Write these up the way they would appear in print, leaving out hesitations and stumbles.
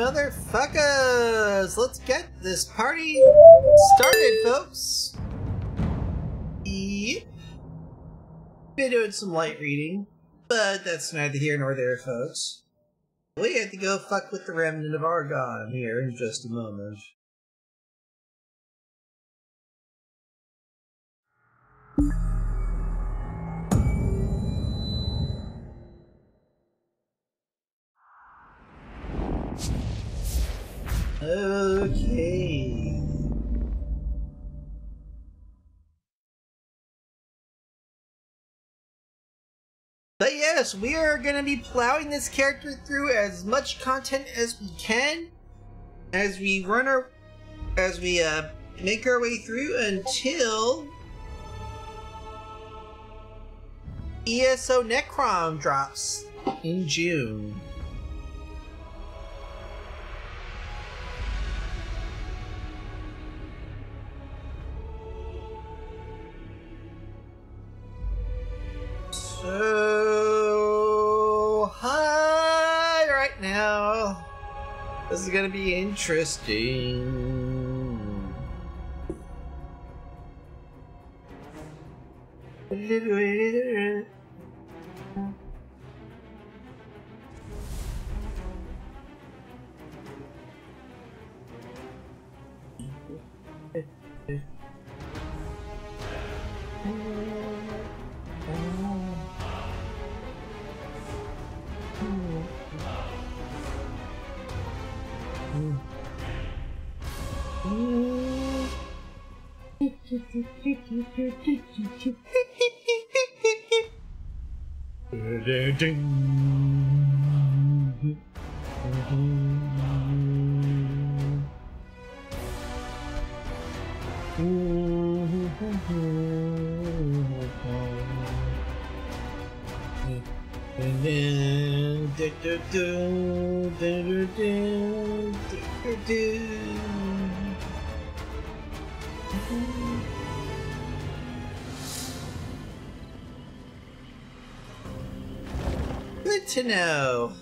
motherfuckers! Let's get this party started, folks! Yep. Been doing some light reading, but that's neither here nor there, folks. We have to go fuck with the remnant of Argon here in just a moment. Okay. But yes, we are going to be plowing this character through as much content as we can as we make our way through until ESO Necrom drops in June. So hi right now. This is gonna be interesting. Good to know.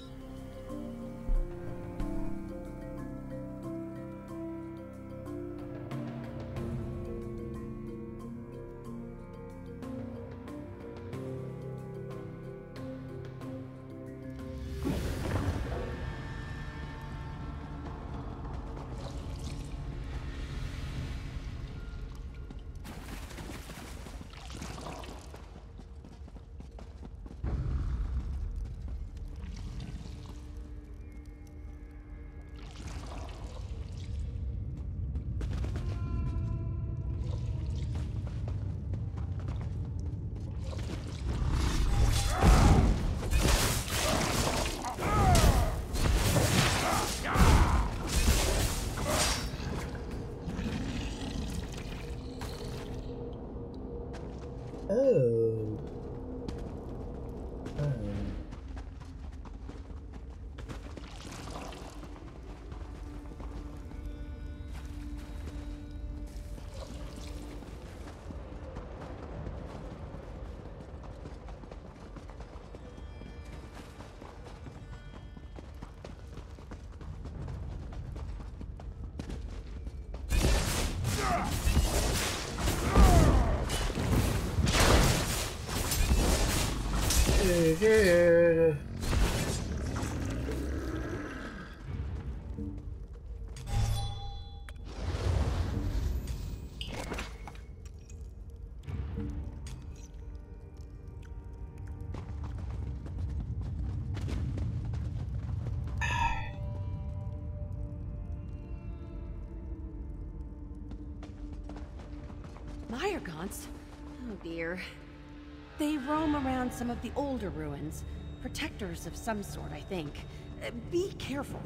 Oh. Myrgons? Oh dear. They roam around some of the older ruins. Protectors of some sort, I think. Be careful.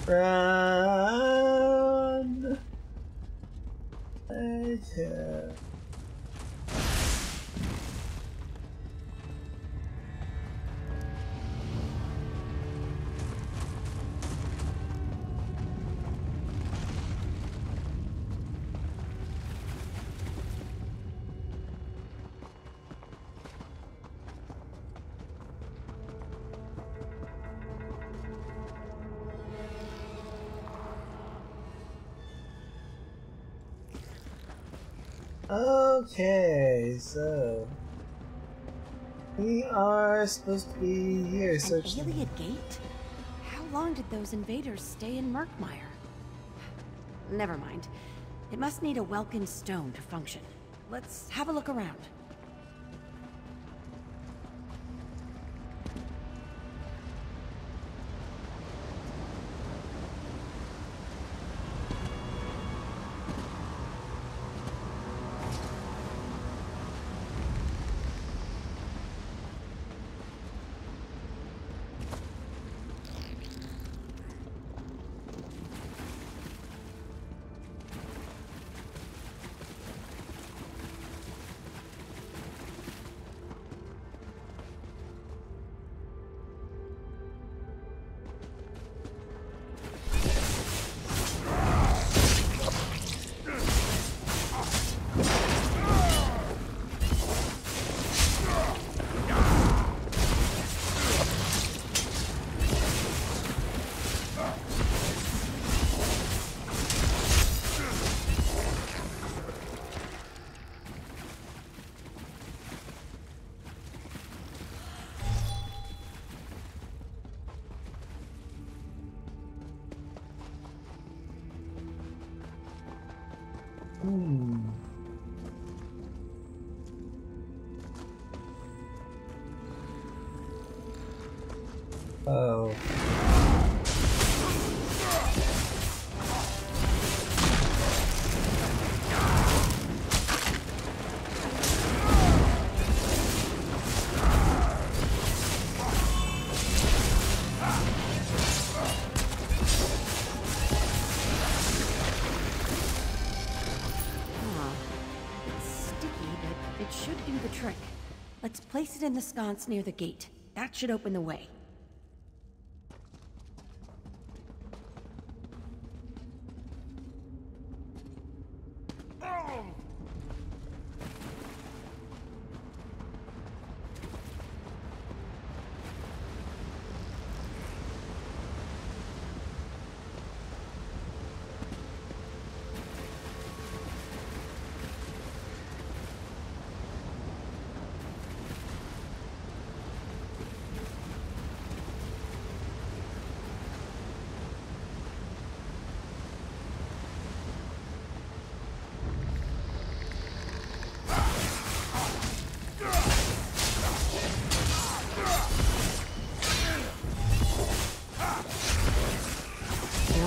Run! Okay. Okay, so we are supposed to be here. An Search. Iliad gate? How long did those invaders stay in Murkmire? Never mind. It must need a Welkin stone to function. Let's have a look around. Oh. It should do the trick. Let's place it in the sconce near the gate. That should open the way.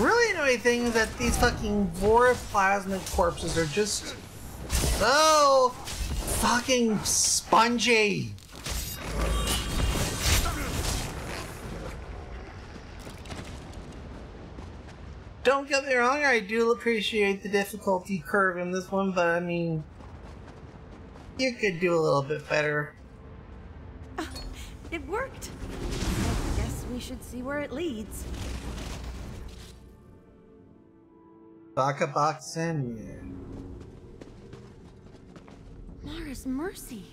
Really annoying thing is that these fucking voroplasmic corpses are just so fucking spongy. Don't get me wrong, I do appreciate the difficulty curve in this one, but I mean, you could do a little bit better. It worked! I guess we should see where it leads. Baka Baksen. Mara's mercy!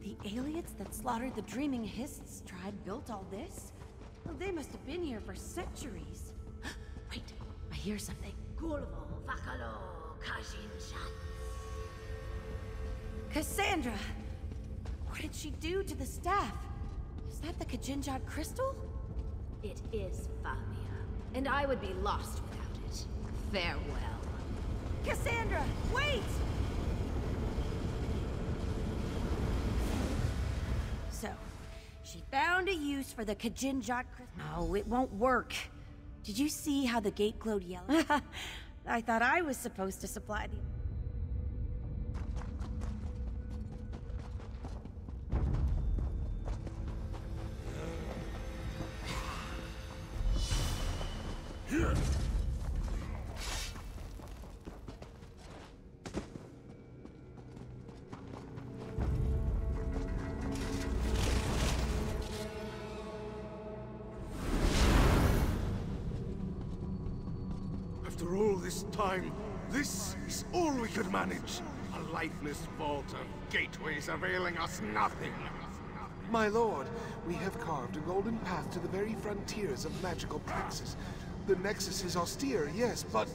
The aliens that slaughtered the Dreaming Hists tribe built all this? Well, they must have been here for centuries. Wait, I hear something. Cassandra! What did she do to the staff? Is that the Kajinjad crystal? It is Famia, and I would be lost without it. Farewell. Cassandra, wait! So, she found a use for the Kajinjad crystal. No, it won't work. Did you see how the gate glowed yellow? I thought I was supposed to supply the... After all this time, this is all we could manage. A lifeless vault of gateways availing us nothing. My lord, we have carved a golden path to the very frontiers of magical praxis. The Nexus is austere, yes, but...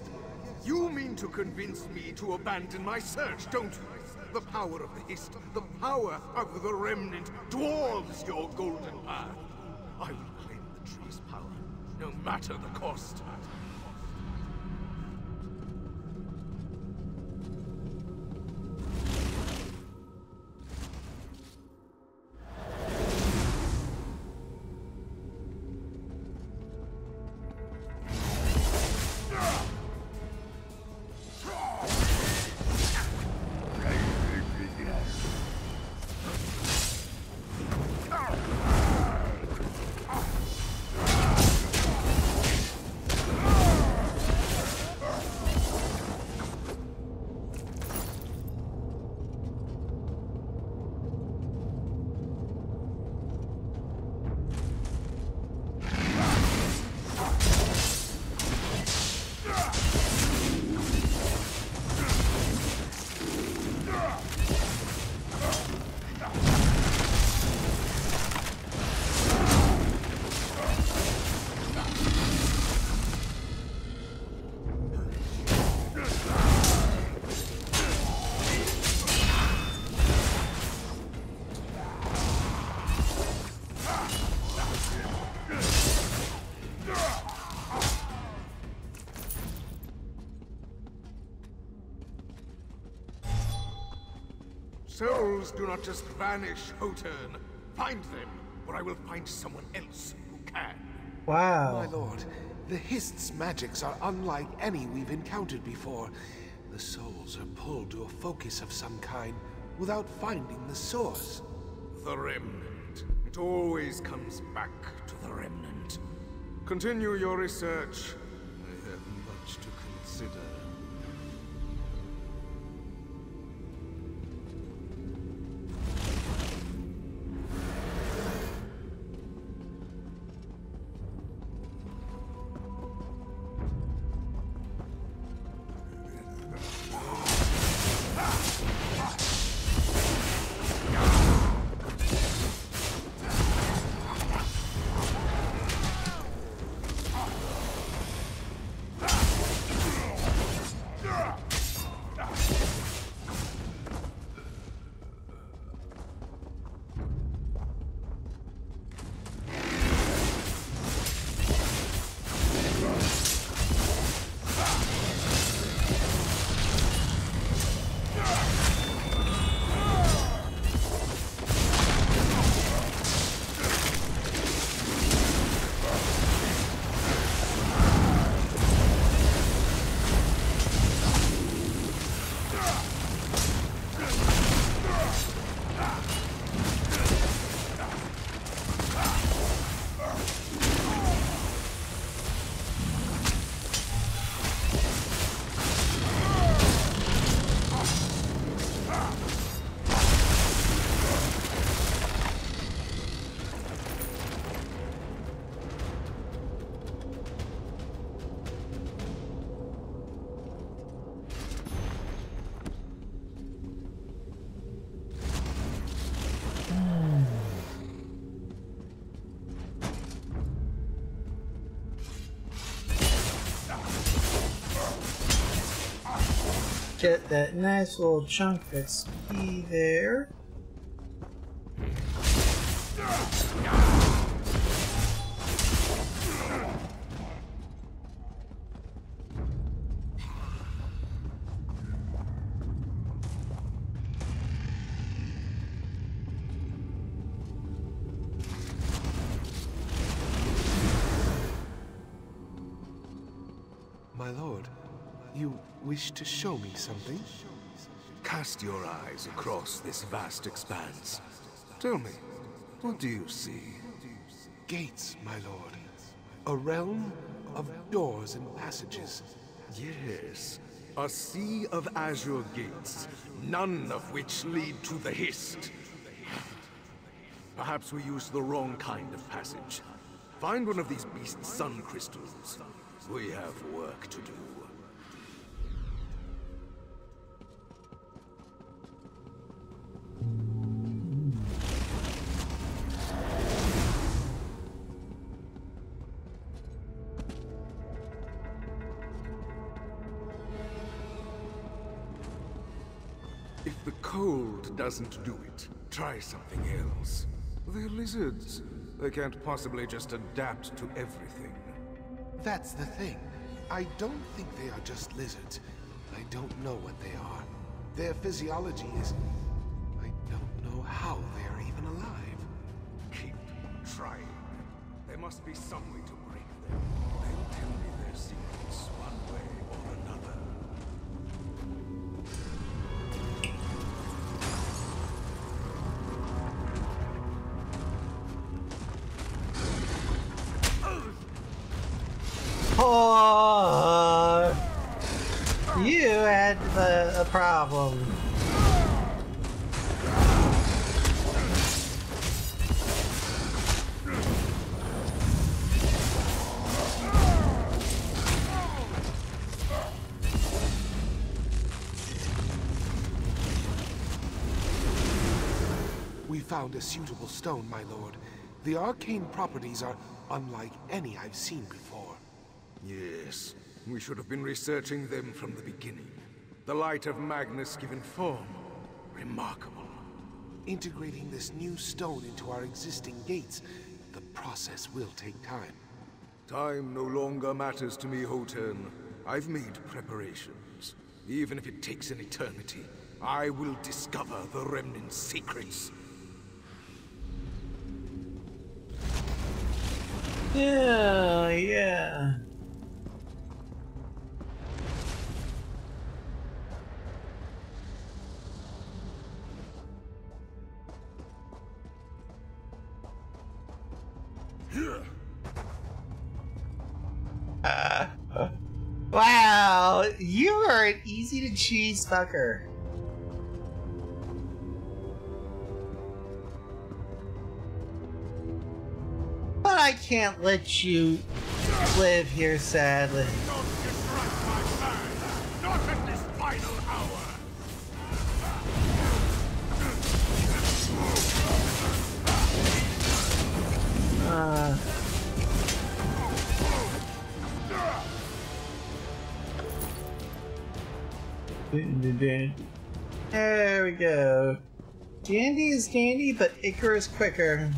You mean to convince me to abandon my search, don't you? The power of the Hist, the power of the Remnant, dwarves your golden path. I will claim the tree's power, no matter the cost. Souls do not just vanish, Hotern. Find them, or I will find someone else who can. Wow. My lord, the Hist's magics are unlike any we've encountered before. The souls are pulled to a focus of some kind without finding the source. The Remnant. It always comes back to the Remnant. Continue your research. I have much to consider. Get that nice little chunk that's key there. My lord, you wish to show me something? Cast your eyes across this vast expanse. Tell me, what do you see? Gates, my lord. A realm of doors and passages. Yes, a sea of azure gates, none of which lead to the Hist. Perhaps we used the wrong kind of passage. Find one of these beast sun crystals. We have work to do. cold doesn't do it. Try something else. They're lizards. They can't possibly just adapt to everything. That's the thing. I don't think they are just lizards. I don't know what they are. Their physiology is... I don't know how they are even alive. Keep trying. There must be some way to break them. They'll tell me their secrets one way or another. Oh, you had a problem. We found a suitable stone, my lord. The arcane properties are unlike any I've seen before. Yes, we should have been researching them from the beginning. The light of Magnus given form. Remarkable. Integrating this new stone into our existing gates, the process will take time. Time no longer matters to me, Hotern. I've made preparations. Even if it takes an eternity, I will discover the Remnant's secrets. Yeah. Wow, you are an easy to cheese fucker. But I can't let you live here, sadly. Don't disrupt my plan! Not at this final hour! There we go. Dandy is dandy, but Icarus quicker.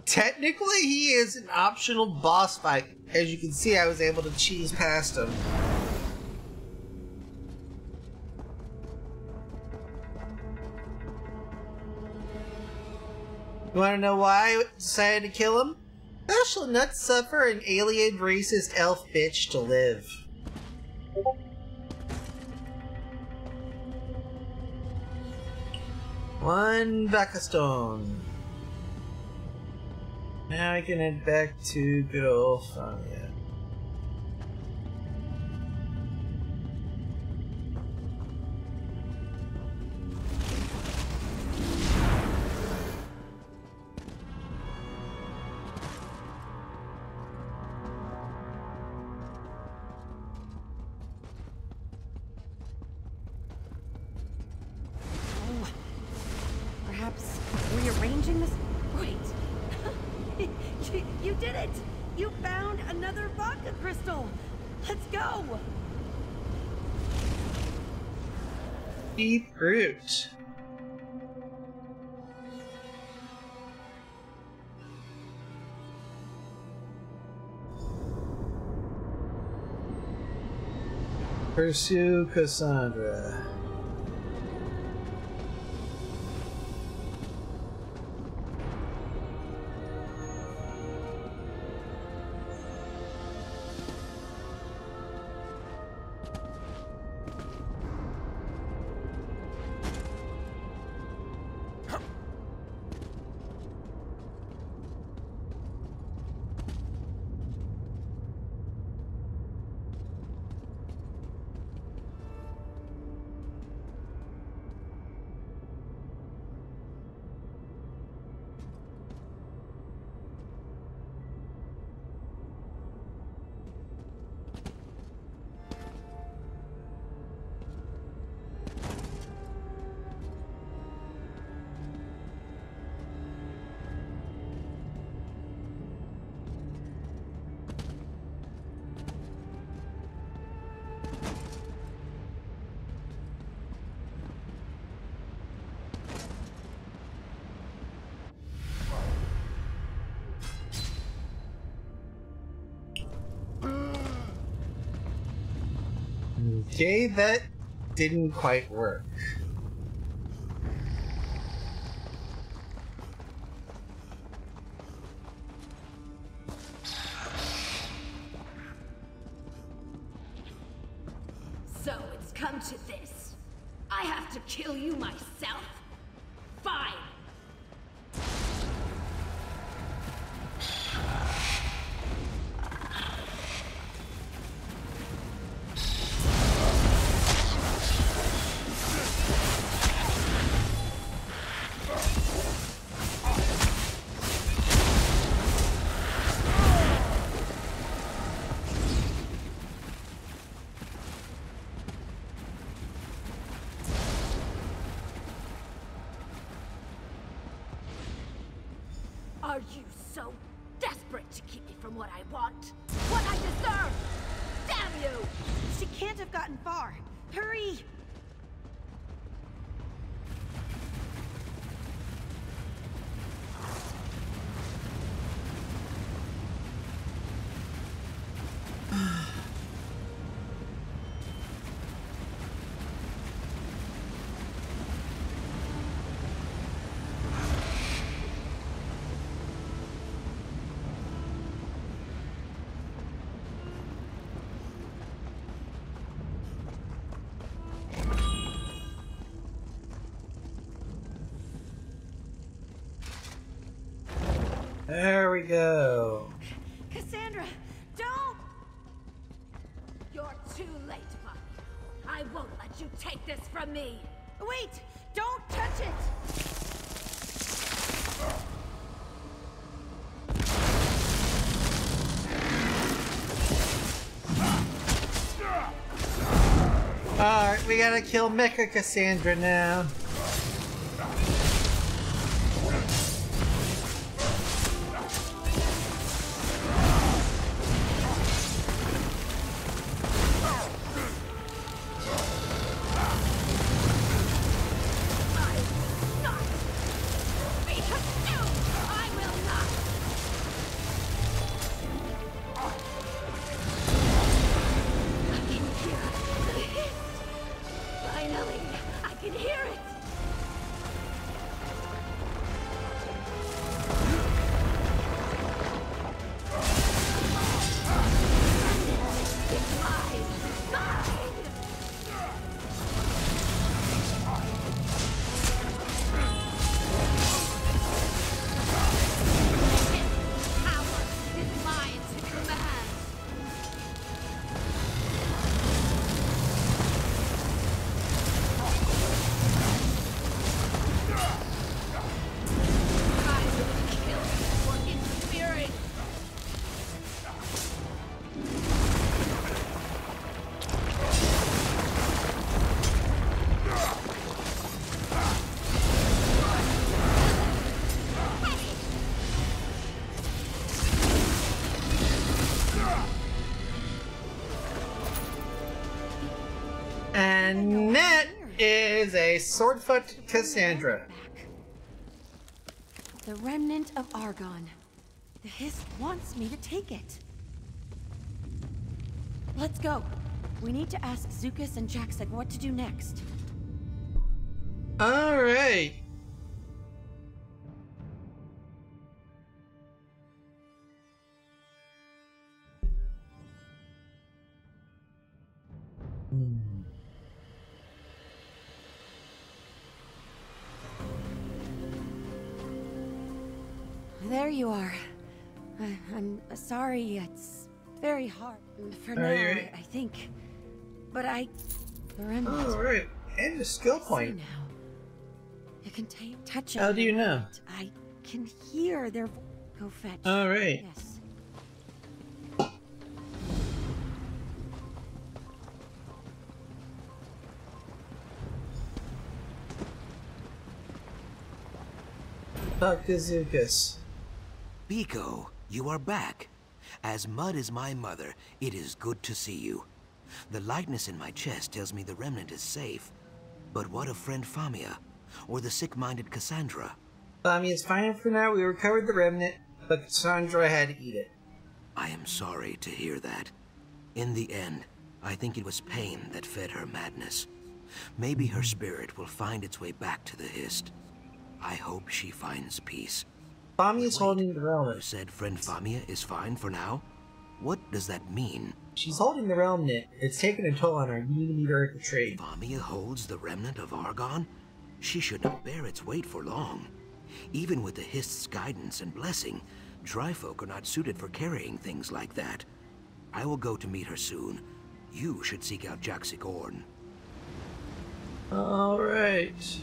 Technically, he is an optional boss fight. As you can see, I was able to cheese past him. You wanna know why I decided to kill him? Thou shalt not suffer an alien racist elf bitch to live. One Bakastone. Now I can head back to good old Famia. Perhaps rearranging this? Wait. You did it! You found another vodka crystal! Let's go! Deep root. Pursue Cassandra. Okay, that didn't quite work. So it's come to this. I have to kill you myself? Fine. Are you so desperate to keep me from what I want? What I deserve? Damn you! She can't have gotten far. Hurry! There we go. Cassandra, don't! You're too late, Buffy. I won't let you take this from me. Wait! Don't touch it! Alright, we gotta kill Mecha Cassandra now. Finally, I can hear it! It's mine! Mine! This power is mine to command! I will kill you for interfering! And that is a Swordfoot Cassandra. The remnant of Argon. The Hist wants me to take it. Let's go. We need to ask Zukas and Jackson what to do next. Alright. There you are. I'm sorry, it's very hard. For now, Alright. I think. But the remnant. Alright. And a skill See point. now. You can touch How it. do you know? I can hear their go fetch. Alright. Yes. Talk to Zukas. Biko, you are back. As Mud is my mother, it is good to see you. The lightness in my chest tells me the remnant is safe. But what of friend Famia? Or the sick-minded Cassandra? It's fine for now. We recovered the remnant, but Cassandra had to eat it. I am sorry to hear that. In the end, I think it was pain that fed her madness. Maybe her spirit will find its way back to the Hist. I hope she finds peace. Famia's holding the You remnant. said friend Famia is fine for now? What does that mean? She's holding the remnant. It's taken a toll on her. You need to meet her at the trade. Famia holds the remnant of Argon? She should not bear its weight for long. Even with the Hist's guidance and blessing, dry folk are not suited for carrying things like that. I will go to meet her soon. You should seek out Jaxic Orn. Alright.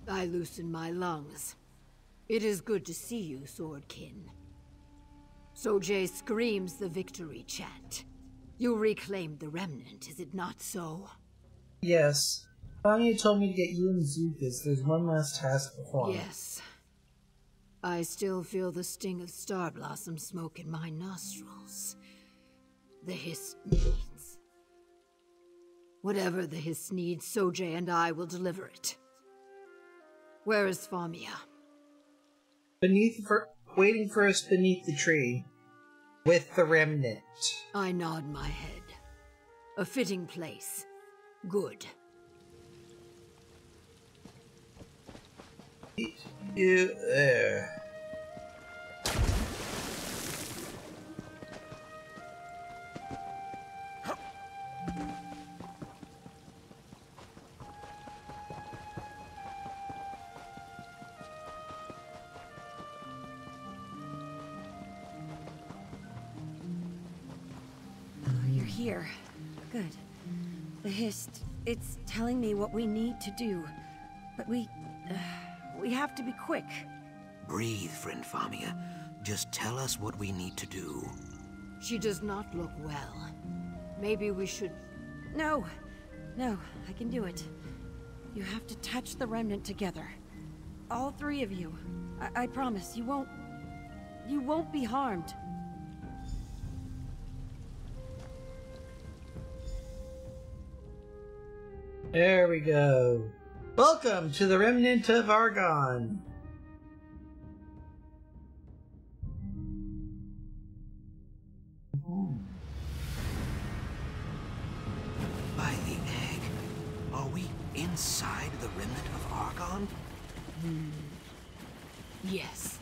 I loosen my lungs. It is good to see you, Swordkin. Sojay screams the victory chant. You reclaimed the remnant, is it not so? Yes. Famia told me to get you and Zuthus. There's one last task before. Yes. I still feel the sting of star blossom smoke in my nostrils. The Hist needs. Whatever the Hist needs, Sojay and I will deliver it. Where is Famia? Waiting for us beneath the tree. With the remnant. I nod my head. A fitting place. Good. You there. You're here. Good. The Hist, it's telling me what we need to do. But we have to be quick. Breathe, friend Famia. Just tell us what we need to do. She does not look well. Maybe we should... No, I can do it. You have to touch the remnant together. All three of you. I promise, you won't be harmed. There we go. Welcome to the remnant of Argon. By the egg, are we inside the remnant of Argon? Yes.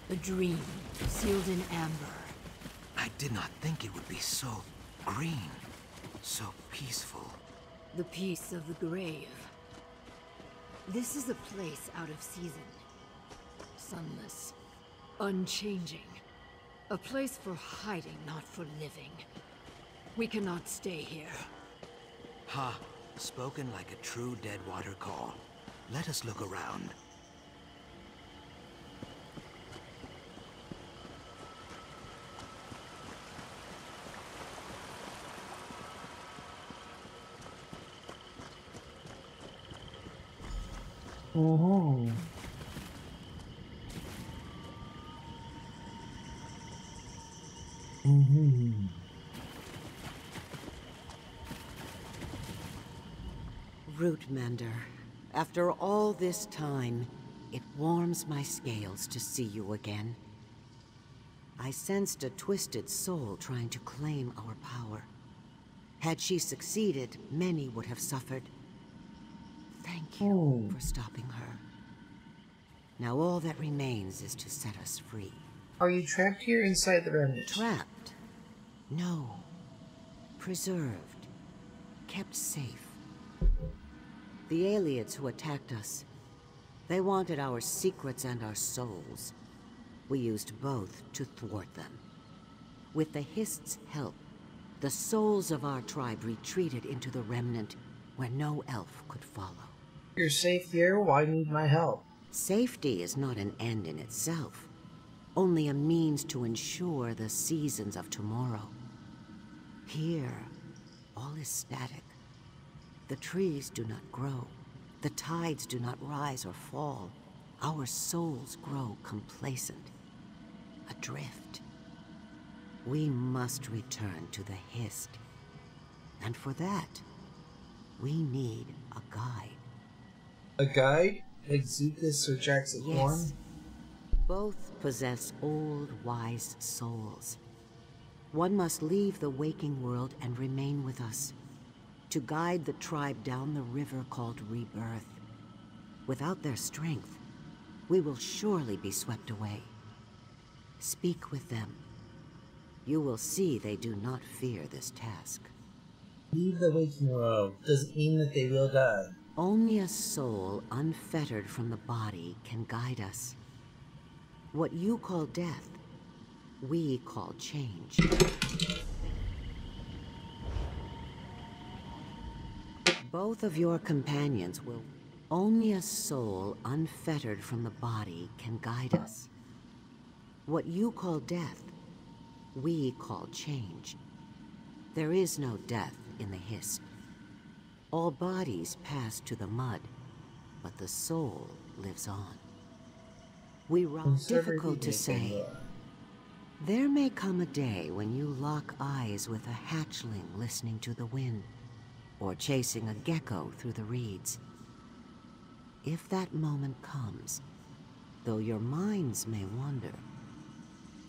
A dream, sealed in amber. I did not think it would be so green, so peaceful. The peace of the grave. This is a place out of season. Sunless. Unchanging. A place for hiding, not for living. We cannot stay here. Ha! Spoken like a true Deadwater call. Let us look around. Rootmender, after all this time, it warms my scales to see you again. I sensed a twisted soul trying to claim our power. Had she succeeded, many would have suffered. Thank you for stopping her. Now all that remains is to set us free. Are you trapped here inside the remnant? Trapped? No. Preserved. Kept safe. The aliens who attacked us, they wanted our secrets and our souls. We used both to thwart them. With the Hist's help, the souls of our tribe retreated into the remnant where no elf could follow. You're safe here? Why need my help? Safety is not an end in itself, only a means to ensure the seasons of tomorrow. Here, all is static. The trees do not grow. The tides do not rise or fall. our souls grow complacent, adrift. We must return to the Hist. And for that, we need a guide. A guide? Like Zukas or Jackson Horn? Yes. Both possess old, wise souls. One must leave the waking world and remain with us, to guide the tribe down the river called Rebirth. Without their strength, we will surely be swept away. Speak with them. You will see they do not fear this task. Leave the waking world doesn't mean that they will die. Only a soul unfettered from the body can guide us. What you call death, we call change. Both of your companions will... Only a soul unfettered from the body can guide us. What you call death, we call change. There is no death in the Hist. All bodies pass to the mud, but the soul lives on. We rock. Difficult to say. There may come a day when you lock eyes with a hatchling listening to the wind, or chasing a gecko through the reeds. If that moment comes, though your minds may wander,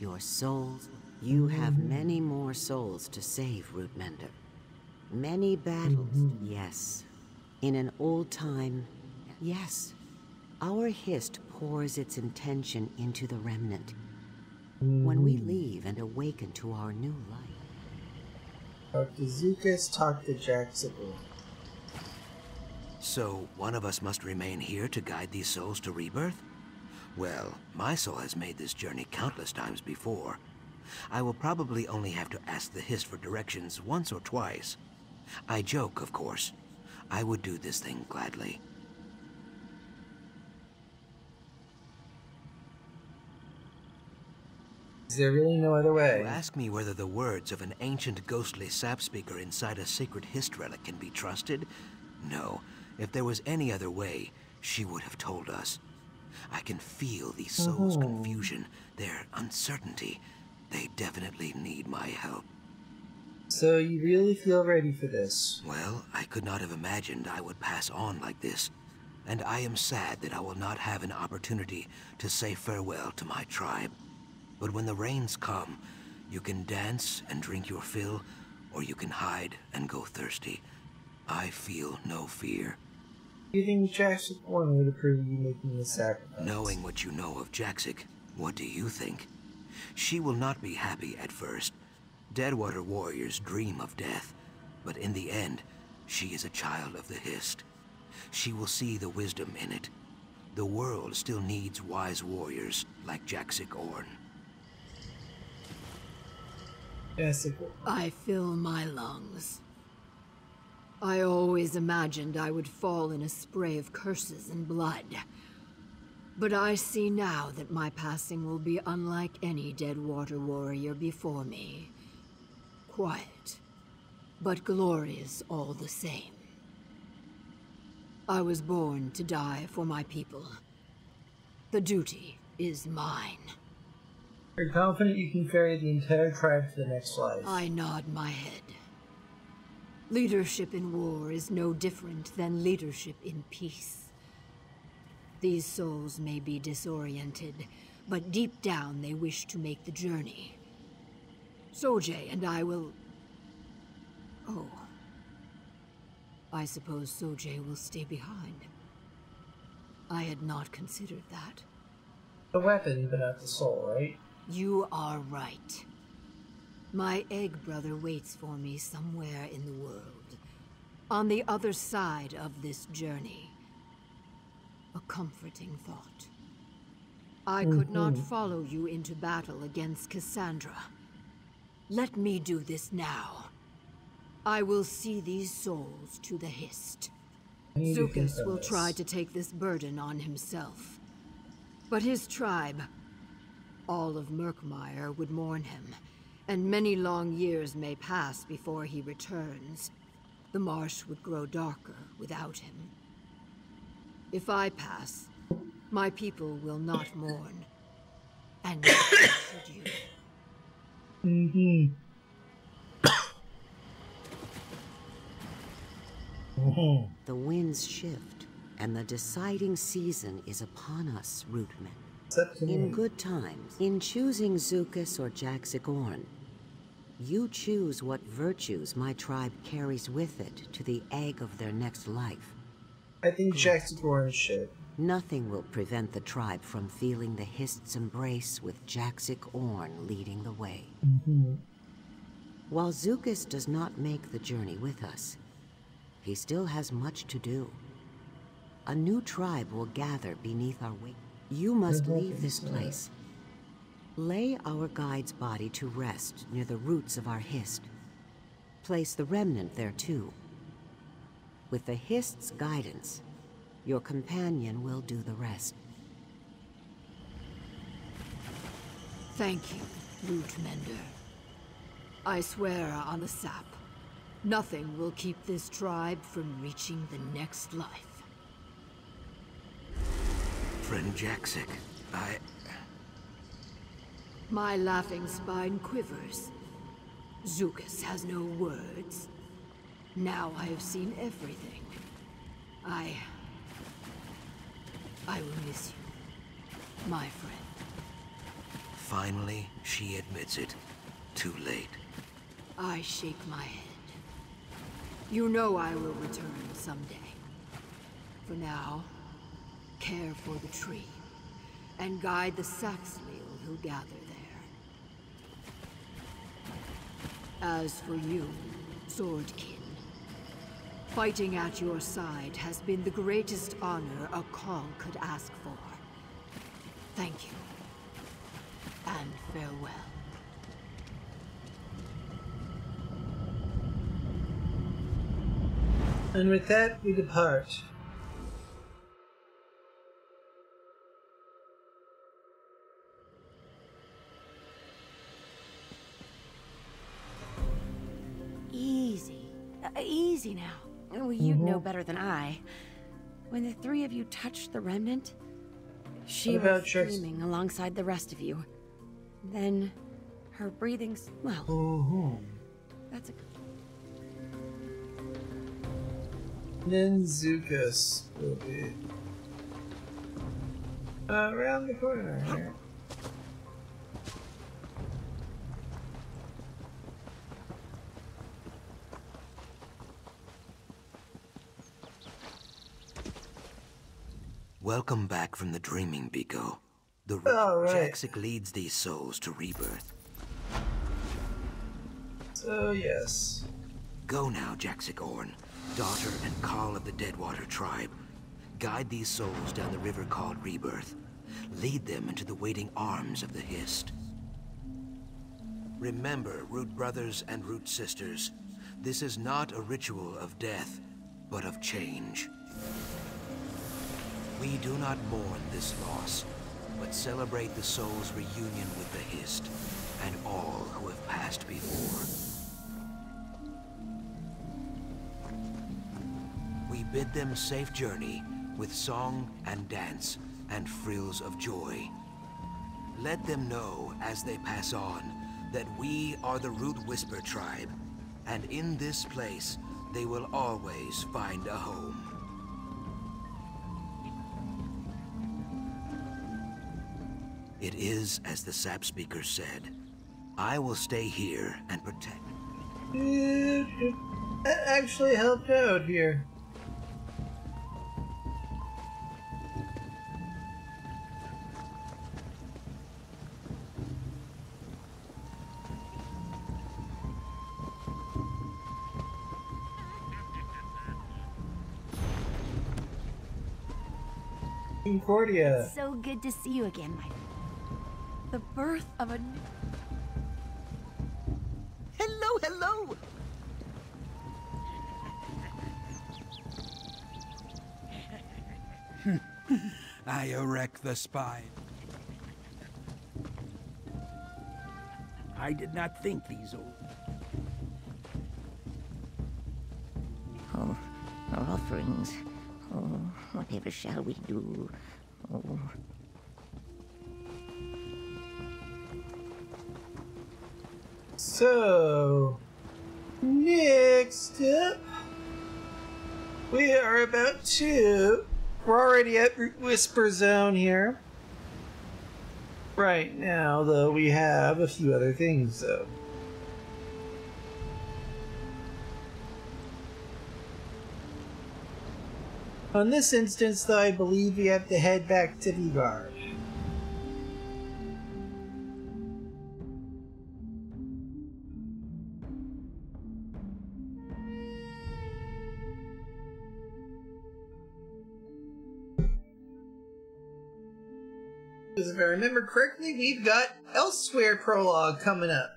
your souls, you have many more souls to save, Rootmender. Many battles, yes. In an old time, yes. Our Hist pours its intention into the remnant. When we leave and awaken to our new life. Talk to Zukas, talk to Jackson. So, one of us must remain here to guide these souls to rebirth? Well, my soul has made this journey countless times before. I will probably only have to ask the Hist for directions once or twice. I joke, of course. I would do this thing gladly. Is there really no other way? You ask me whether the words of an ancient ghostly sap speaker inside a sacred Hist relic can be trusted? No. If there was any other way, she would have told us. I can feel these souls' confusion, their uncertainty. They definitely need my help. So you really feel ready for this? Well, I could not have imagined I would pass on like this. And I am sad that I will not have an opportunity to say farewell to my tribe. But when the rains come, you can dance and drink your fill, or you can hide and go thirsty. I feel no fear. Do you think Jackson Horn would approve of you making this sacrifice? Knowing what you know of Jaxic, what do you think? She will not be happy at first. Deadwater warriors dream of death, but in the end, she is a child of the Hist. She will see the wisdom in it. The world still needs wise warriors like Jaxic Orn. I fill my lungs. I always imagined I would fall in a spray of curses and blood. But I see now that my passing will be unlike any Deadwater warrior before me. Quiet, but glorious all the same. I was born to die for my people. The duty is mine. You're confident you can carry the entire tribe to the next life? I nod my head. Leadership in war is no different than leadership in peace. These souls may be disoriented, but deep down they wish to make the journey. Sojay and I will... Oh. I suppose Sojay will stay behind. I had not considered that. The weapon, but not the soul, right? You are right. My egg brother waits for me somewhere in the world, on the other side of this journey. A comforting thought. I could not follow you into battle against Cassandra. Let me do this now. I will see these souls to the Hist. Zukas will try to take this burden on himself. But his tribe, all of Murkmire, would mourn him, and many long years may pass before he returns. The marsh would grow darker without him. If I pass, My people will not mourn. And neither should you. Mm-hmm. The winds shift, and the deciding season is upon us, Rootmen. In good times, in choosing Zucus or Jaxigorn, you choose what virtues my tribe carries with it to the egg of their next life. I think Jaxigorn is shit. Nothing will prevent the tribe from feeling the Hist's embrace with Jaxigorn leading the way. While Zucus does not make the journey with us, he still has much to do. A new tribe will gather beneath our wing. You must leave this place. Lay our guide's body to rest near the roots of our Hist. Place the remnant there too. With the Hist's guidance, your companion will do the rest. Thank you, Rootmender. I swear on the sap, nothing will keep this tribe from reaching the next life. Friend Jaxic, My laughing spine quivers. Zucus has no words. Now I have seen everything. I will miss you, my friend. Finally, she admits it. Too late. I shake my head. You know I will return someday. For now, care for the tree, and guide the Saxhleel who gather there. As for you, Swordkin, fighting at your side has been the greatest honor a Call could ask for. Thank you, and farewell. And with that, we depart. Easy now. Well, you'd know better than I. When the three of you touched the remnant, she was screaming alongside the rest of you. Then, her breathing's, well, that's a... Then Zucus will be around the corner. Welcome back from the dreaming, Biko. The Jaxic leads these souls to rebirth. So, yes. Go now, Jaxigorn, daughter and Call of the Deadwater tribe. Guide these souls down the river called Rebirth. Lead them into the waiting arms of the Hist. Remember, Root brothers and Root sisters, this is not a ritual of death, but of change. We do not mourn this loss, but celebrate the soul's reunion with the Hist, and all who have passed before. We bid them safe journey, with song and dance, and frills of joy. Let them know, as they pass on, that we are the Root Whisper tribe, and in this place, they will always find a home. It is as the Sap Speaker said. I will stay here and protect. That actually helped out here. Concordia. So good to see you again, my... The birth of a... Hello, hello! I erect the spine. I did not think these old... Oh, our offerings. Oh, whatever shall we do? So, next up, we are about to. We're already at Whisper Zone here. Right now, though, we have a few other things, though. On this instance, though, I believe we have to head back to Vigard. Because if I remember correctly, we've got Elsewhere prologue coming up.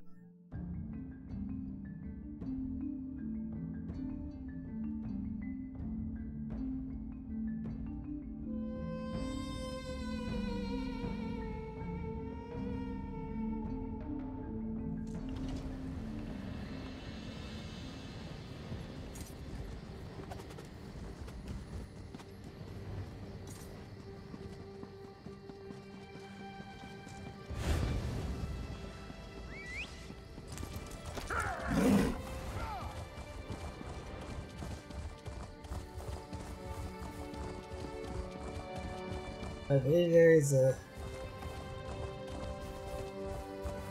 I believe there is a...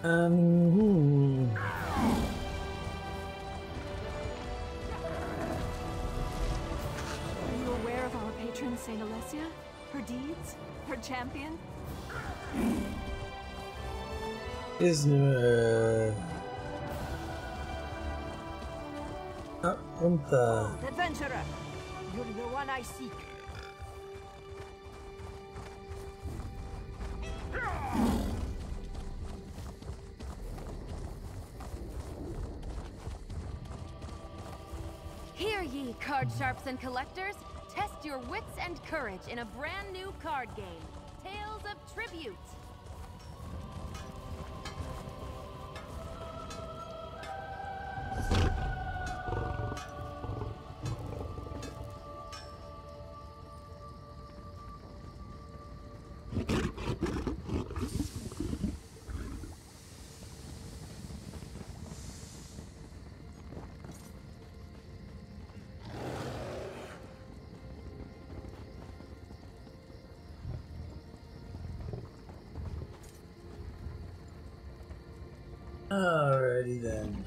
Are you aware of our patron Saint Alessia? Her deeds? Her champion? Is no... Adventurer! You're the one I seek. Hear ye, card sharps and collectors. Test your wits and courage in a brand new card game, Tales of Tribute. Alrighty then.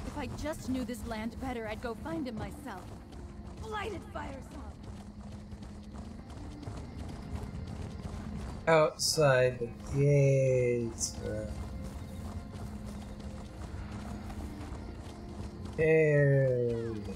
If I just knew this land better, I'd go find him myself. Blighted fire song. Outside the gates. There we go.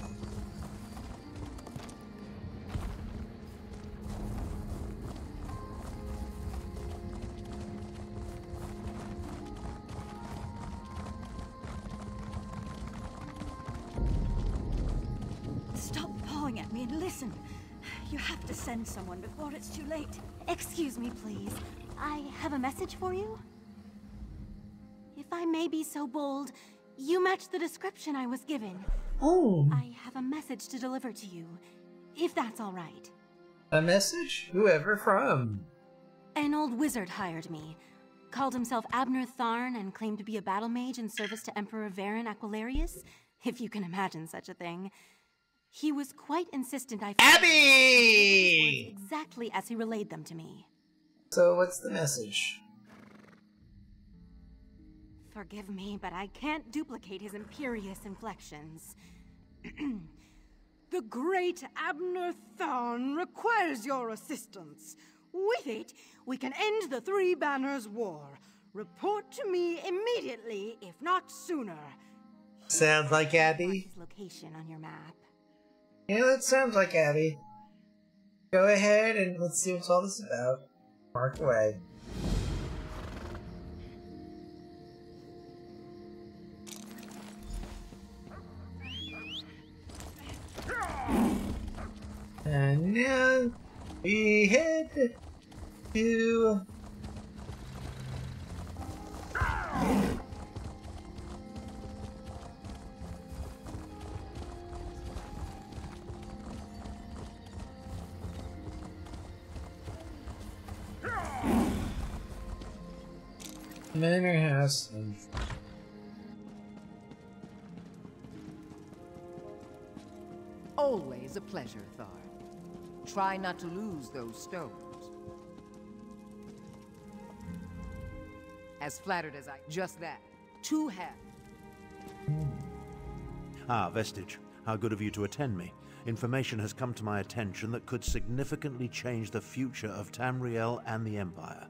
Stop pawing at me and listen. You have to send someone before it's too late. Excuse me, please. I have a message for you. If I may be so bold, you match the description I was given. Oh. I have a message to deliver to you, if that's all right. A message? Whoever from? An old wizard hired me. Called himself Abner Tharn and claimed to be a battle mage in service to Emperor Varen Aquilarius, if you can imagine such a thing. He was quite insistent I Abby! Exactly as he relayed them to me. So what's the message? Forgive me, but I can't duplicate his imperious inflections. The great Abner Tharn requires your assistance. With it, we can end the Three Banners War. Report to me immediately, if not sooner. Sounds like Abby. His location on your map. Yeah, that sounds like Abby. Go ahead and let's see what's all this about. Mark away. And now we head to Manor House and... Always a pleasure, Thar. Try not to lose those stones. As flattered as I... Just that. 2 have. Ah, Vestige. How good of you to attend me. Information has come to my attention that could significantly change the future of Tamriel and the Empire.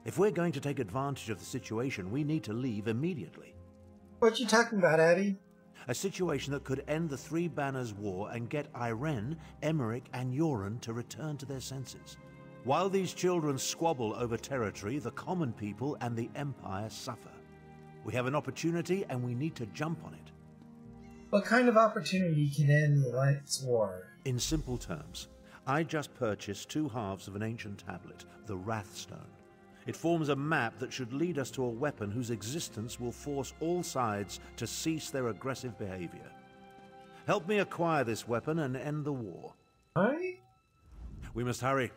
If we're going to take advantage of the situation, we need to leave immediately. What you talking about, Abby? A situation that could end the Three Banners War and get Irene, Emmerich, and Yoren to return to their senses. While these children squabble over territory, the common people and the Empire suffer. We have an opportunity and we need to jump on it. What kind of opportunity can end the Alliance War? In simple terms, I just purchased 2 halves of an ancient tablet, the Wrathstone. It forms a map that should lead us to a weapon whose existence will force all sides to cease their aggressive behavior. Help me acquire this weapon and end the war. Aye? We must hurry.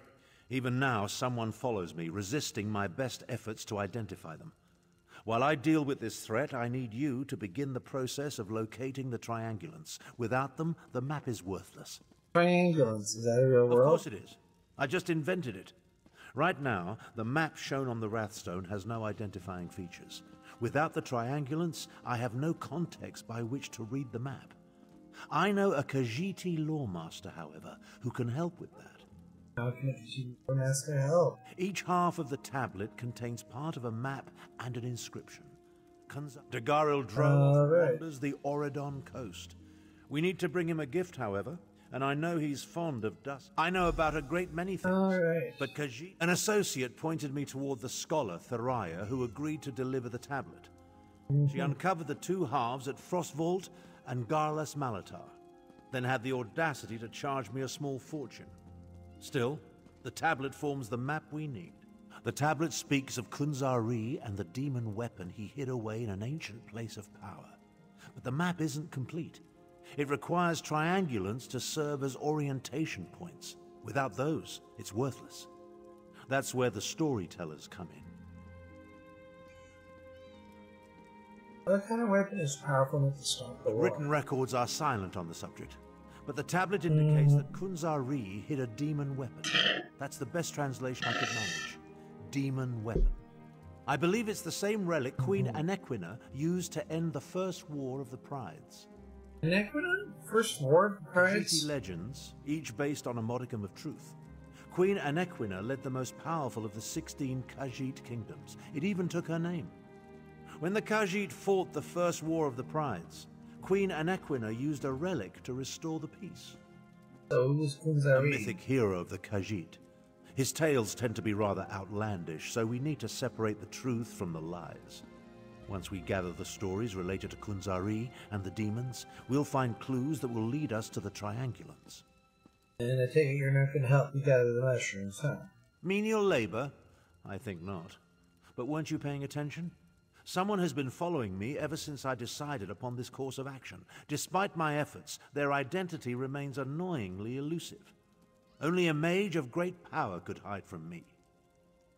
Even now, someone follows me, resisting my best efforts to identify them. While I deal with this threat, I need you to begin the process of locating the Triangulants. Without them, the map is worthless. Triangulants? Is that a real world? Of course it is. I just invented it. Right now, the map shown on the Wrathstone has no identifying features. Without the Triangulants, I have no context by which to read the map. I know a Khajiiti lawmaster, however, who can help with that. How can a Khajiiti lawmaster help? Each half of the tablet contains part of a map and an inscription. Dagharil Drove wanders the Oredon coast. We need to bring him a gift, however, and I know he's fond of dust. I know about a great many things, but Khajiit... An associate pointed me toward the scholar, Thariah, who agreed to deliver the tablet. She uncovered the 2 halves at Frostvault and Garlas Malatar, then had the audacity to charge me a small fortune. Still, the tablet forms the map we need. The tablet speaks of Kunzari and the demon weapon he hid away in an ancient place of power. But the map isn't complete. It requires triangulants to serve as orientation points. Without those, it's worthless. That's where the storytellers come in. What kind of weapon is powerful enough to stop the war? Written records are silent on the subject, but the tablet indicates that Kunzari hid a demon weapon. That's the best translation I could manage. Demon weapon. I believe it's the same relic Queen Anequina used to end the First War of the Prides. Anequina? First War of the Prides? Khajiiti legends, each based on a modicum of truth. Queen Anequina led the most powerful of the 16 Khajiit kingdoms. It even took her name. When the Khajiit fought the First War of the Prides, Queen Anequina used a relic to restore the peace. So who's Kunzari? A mythic hero of the Khajiit. His tales tend to be rather outlandish, so we need to separate the truth from the lies. Once we gather the stories related to Kunzari and the demons, we'll find clues that will lead us to the Triangulants. And I take it you're not going to help me gather the mushrooms, huh? Menial labor? I think not. But weren't you paying attention? Someone has been following me ever since I decided upon this course of action. Despite my efforts, their identity remains annoyingly elusive. Only a mage of great power could hide from me.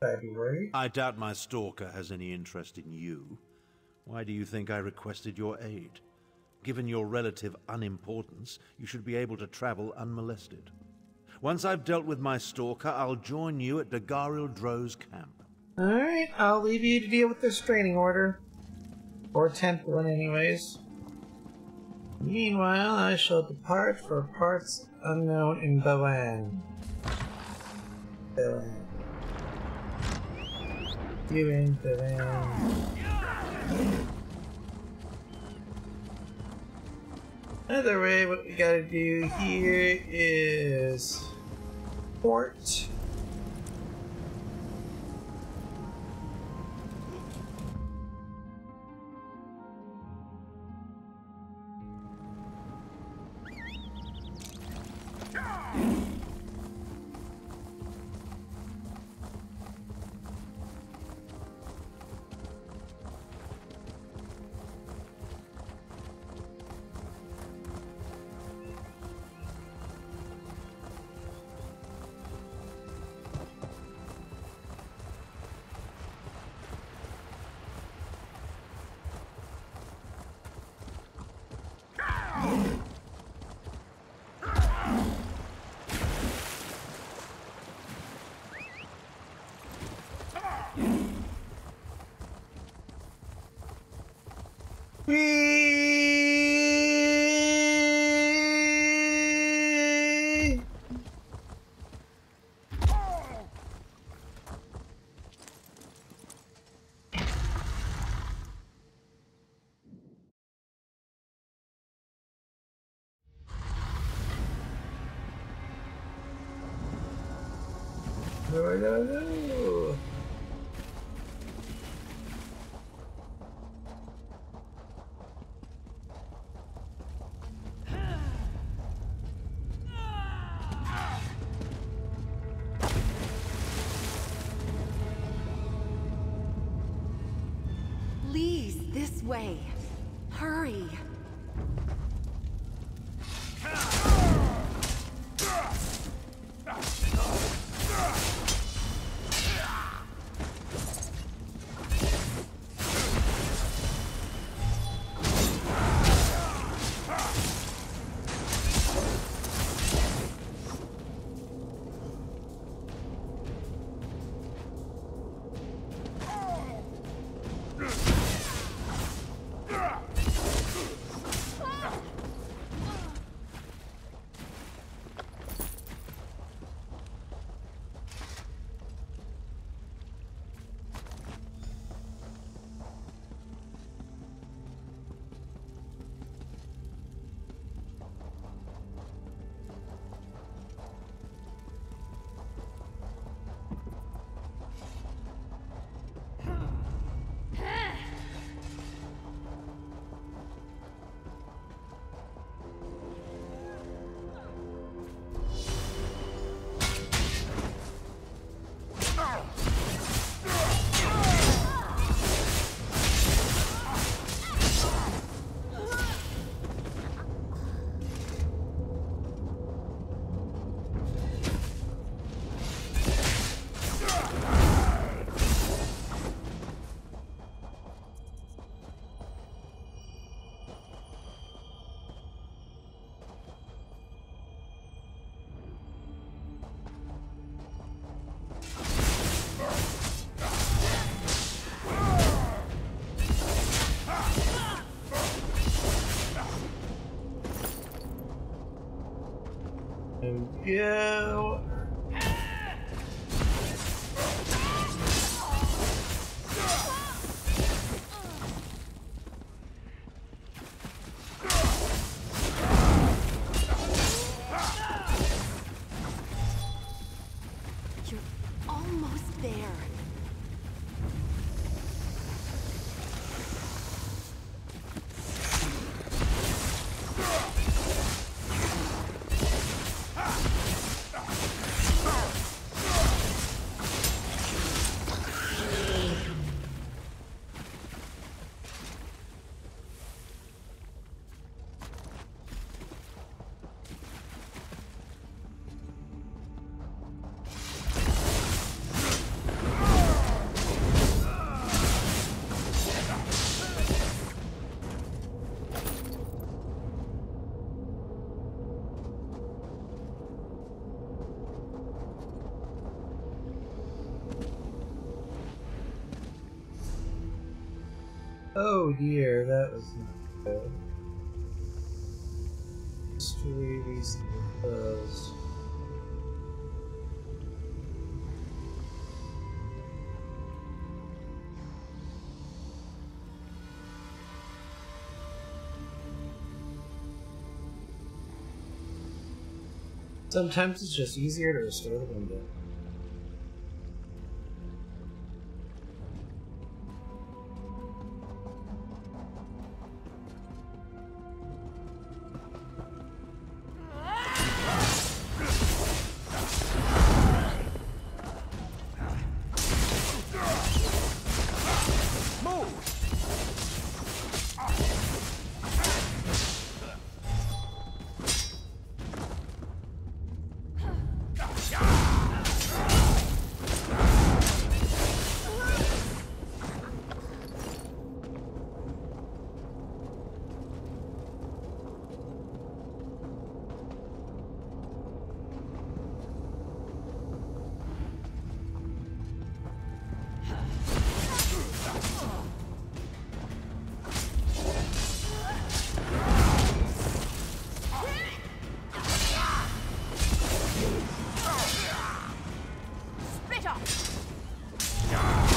I'd be worried. I doubt my stalker has any interest in you. Why do you think I requested your aid? Given your relative unimportance, you should be able to travel unmolested. Once I've dealt with my stalker, I'll join you at Dagharil Dro's camp. Alright, I'll leave you to deal with this restraining order. Or attempt one anyways. Meanwhile, I shall depart for parts unknown in Boan. Boan. You in Boan. Either way, what we gotta do here is port. Whee! Where do I go? Please, this way. Hurry. Go. You're almost there. Oh dear, that was not good. History recently closed. Sometimes it's just easier to restore the window. shot.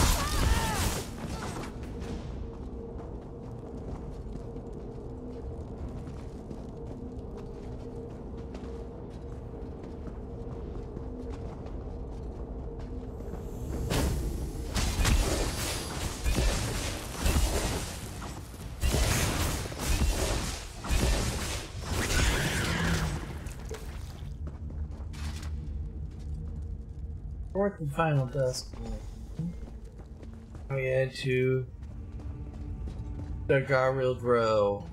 Fourth and final dusk. We head to the Garfield Row.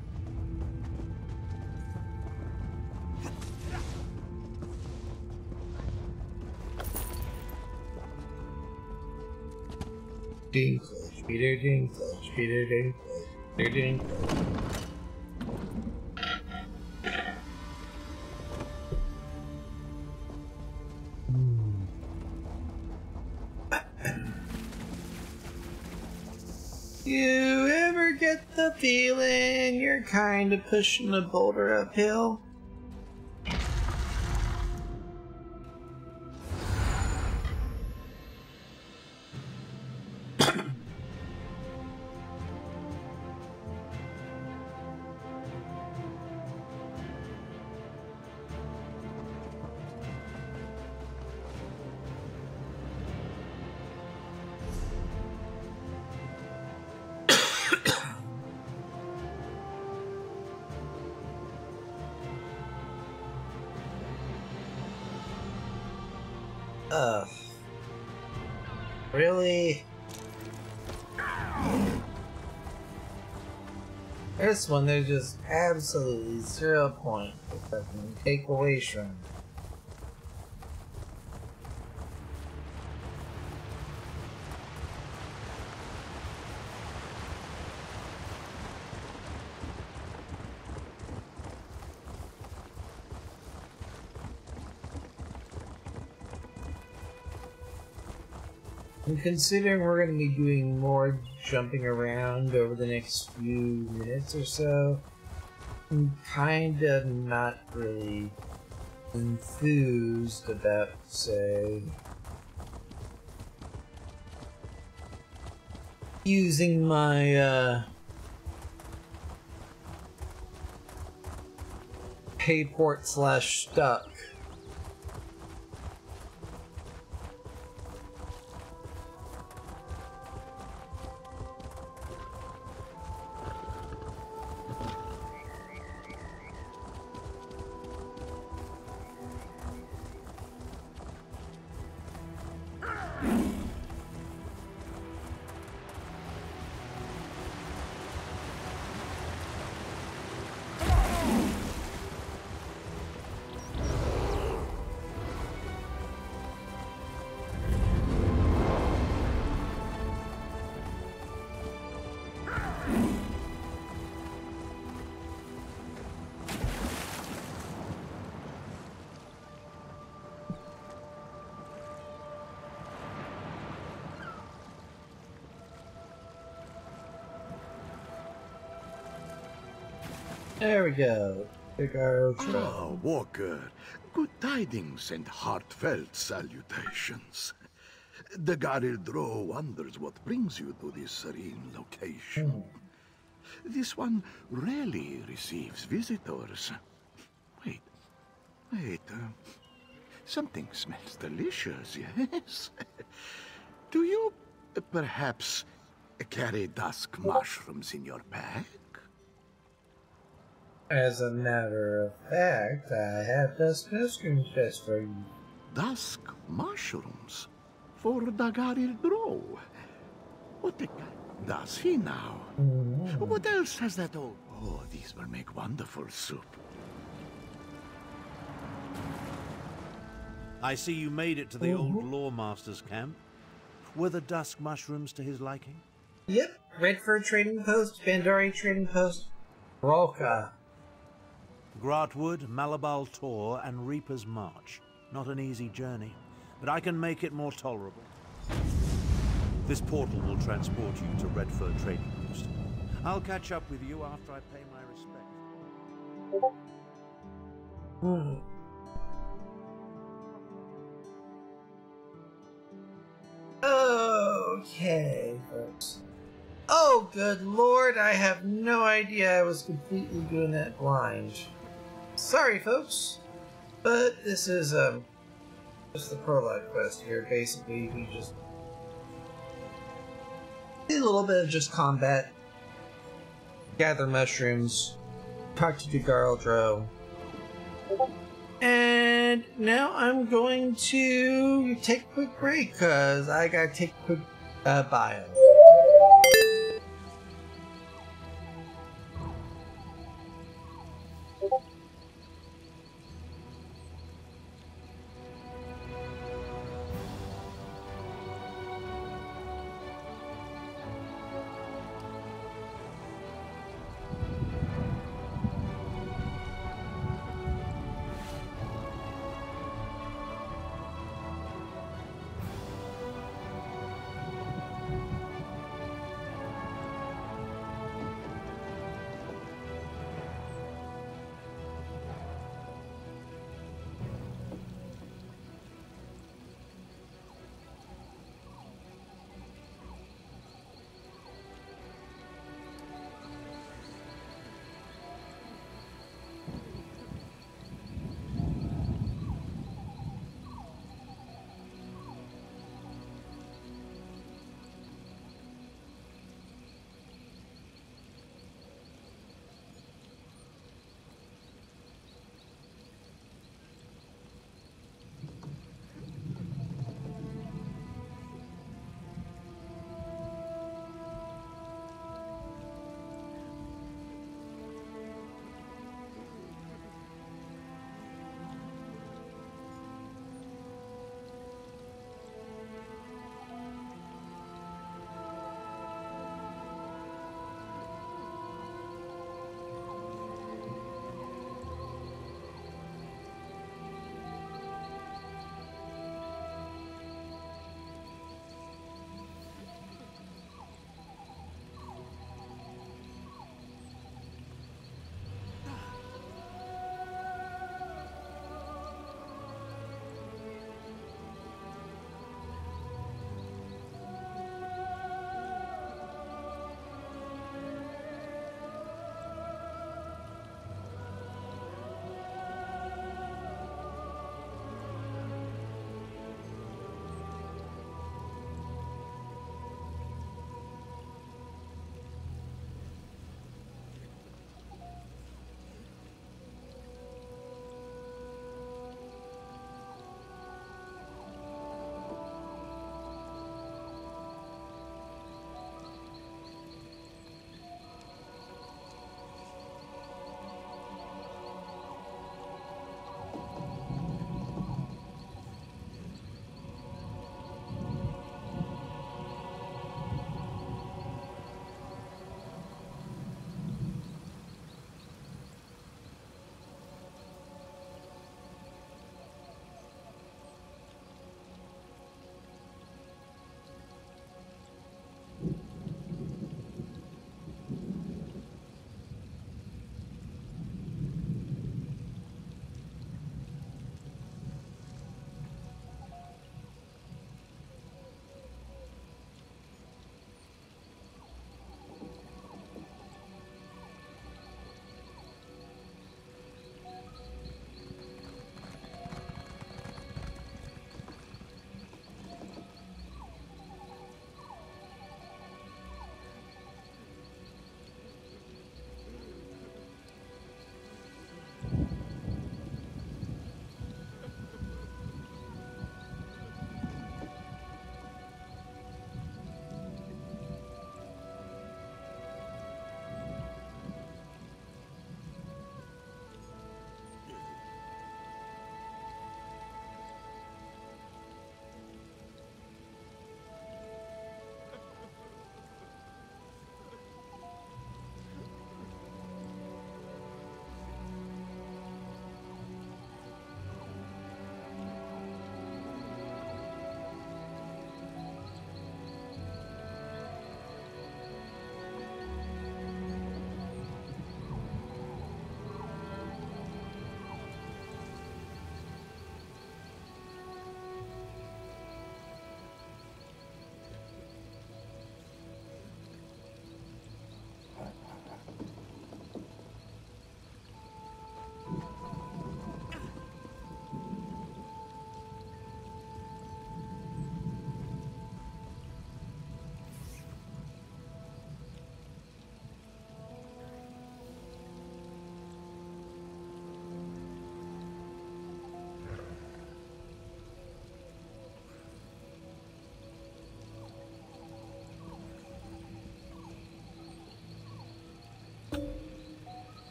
Dinklage, Peter Dinklage, Peter Dinklage, Peter Dinklage. You ever get the feeling you're kind of pushing a boulder uphill? Really? This one, there's just absolutely 0 point that can take away from. And considering we're going to be doing more jumping around over the next few minutes or so, I'm kinda not really enthused about, say, using my payport slash stuck. There we go. Pick our trail. Walker. Good tidings and heartfelt salutations. The Garildro wonders what brings you to this serene location. This one rarely receives visitors. Wait. Something smells delicious, yes? Do you perhaps carry dusk mushrooms in your pack? As a matter of fact, I have dusk mushrooms just for you. Dusk mushrooms? For the Garildro? What does he now? What else has that old... Oh, these will make wonderful soup. I see you made it to the old Lawmaster's camp. Were the dusk mushrooms to his liking? Yep. Redford Trading Post, Bandari Trading Post, Rolka. Gratwood, Malabal Tor, and Reaper's March. Not an easy journey, but I can make it more tolerable. This portal will transport you to Redford Trading Post. I'll catch up with you after I pay my respects. Okay, folks. Oh, good lord, I have no idea I was completely doing that blind. Sorry, folks, but this is, just the prologue quest here. Basically, we just did a little bit of just combat, gather mushrooms, talk to Garldro, and now I'm going to take a quick break, because I gotta take a quick bio.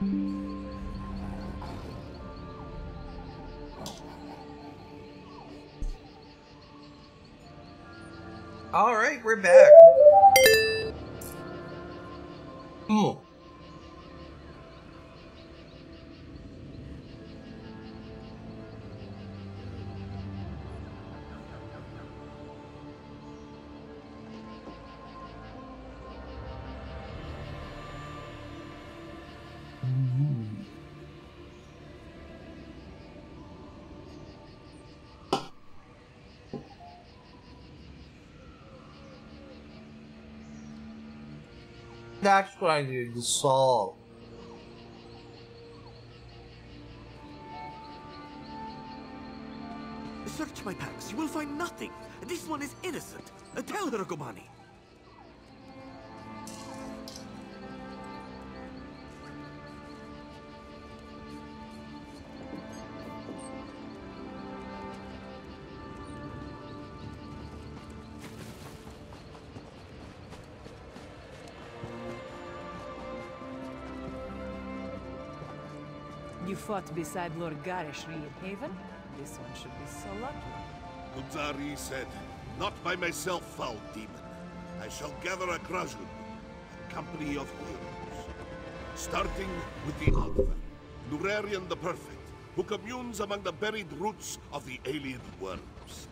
All right, we're back. Oh. That's what I needed to solve. Search my packs. You will find nothing. This one is innocent. Tell her, Gomani. You fought beside Lord Garishri in Haven? This one should be so lucky. Kunzari said, "Not by myself, foul demon. I shall gather a Krajun, a company of heroes. Starting with the Alpha, Nurarian the Perfect, who communes among the buried roots of the alien worms.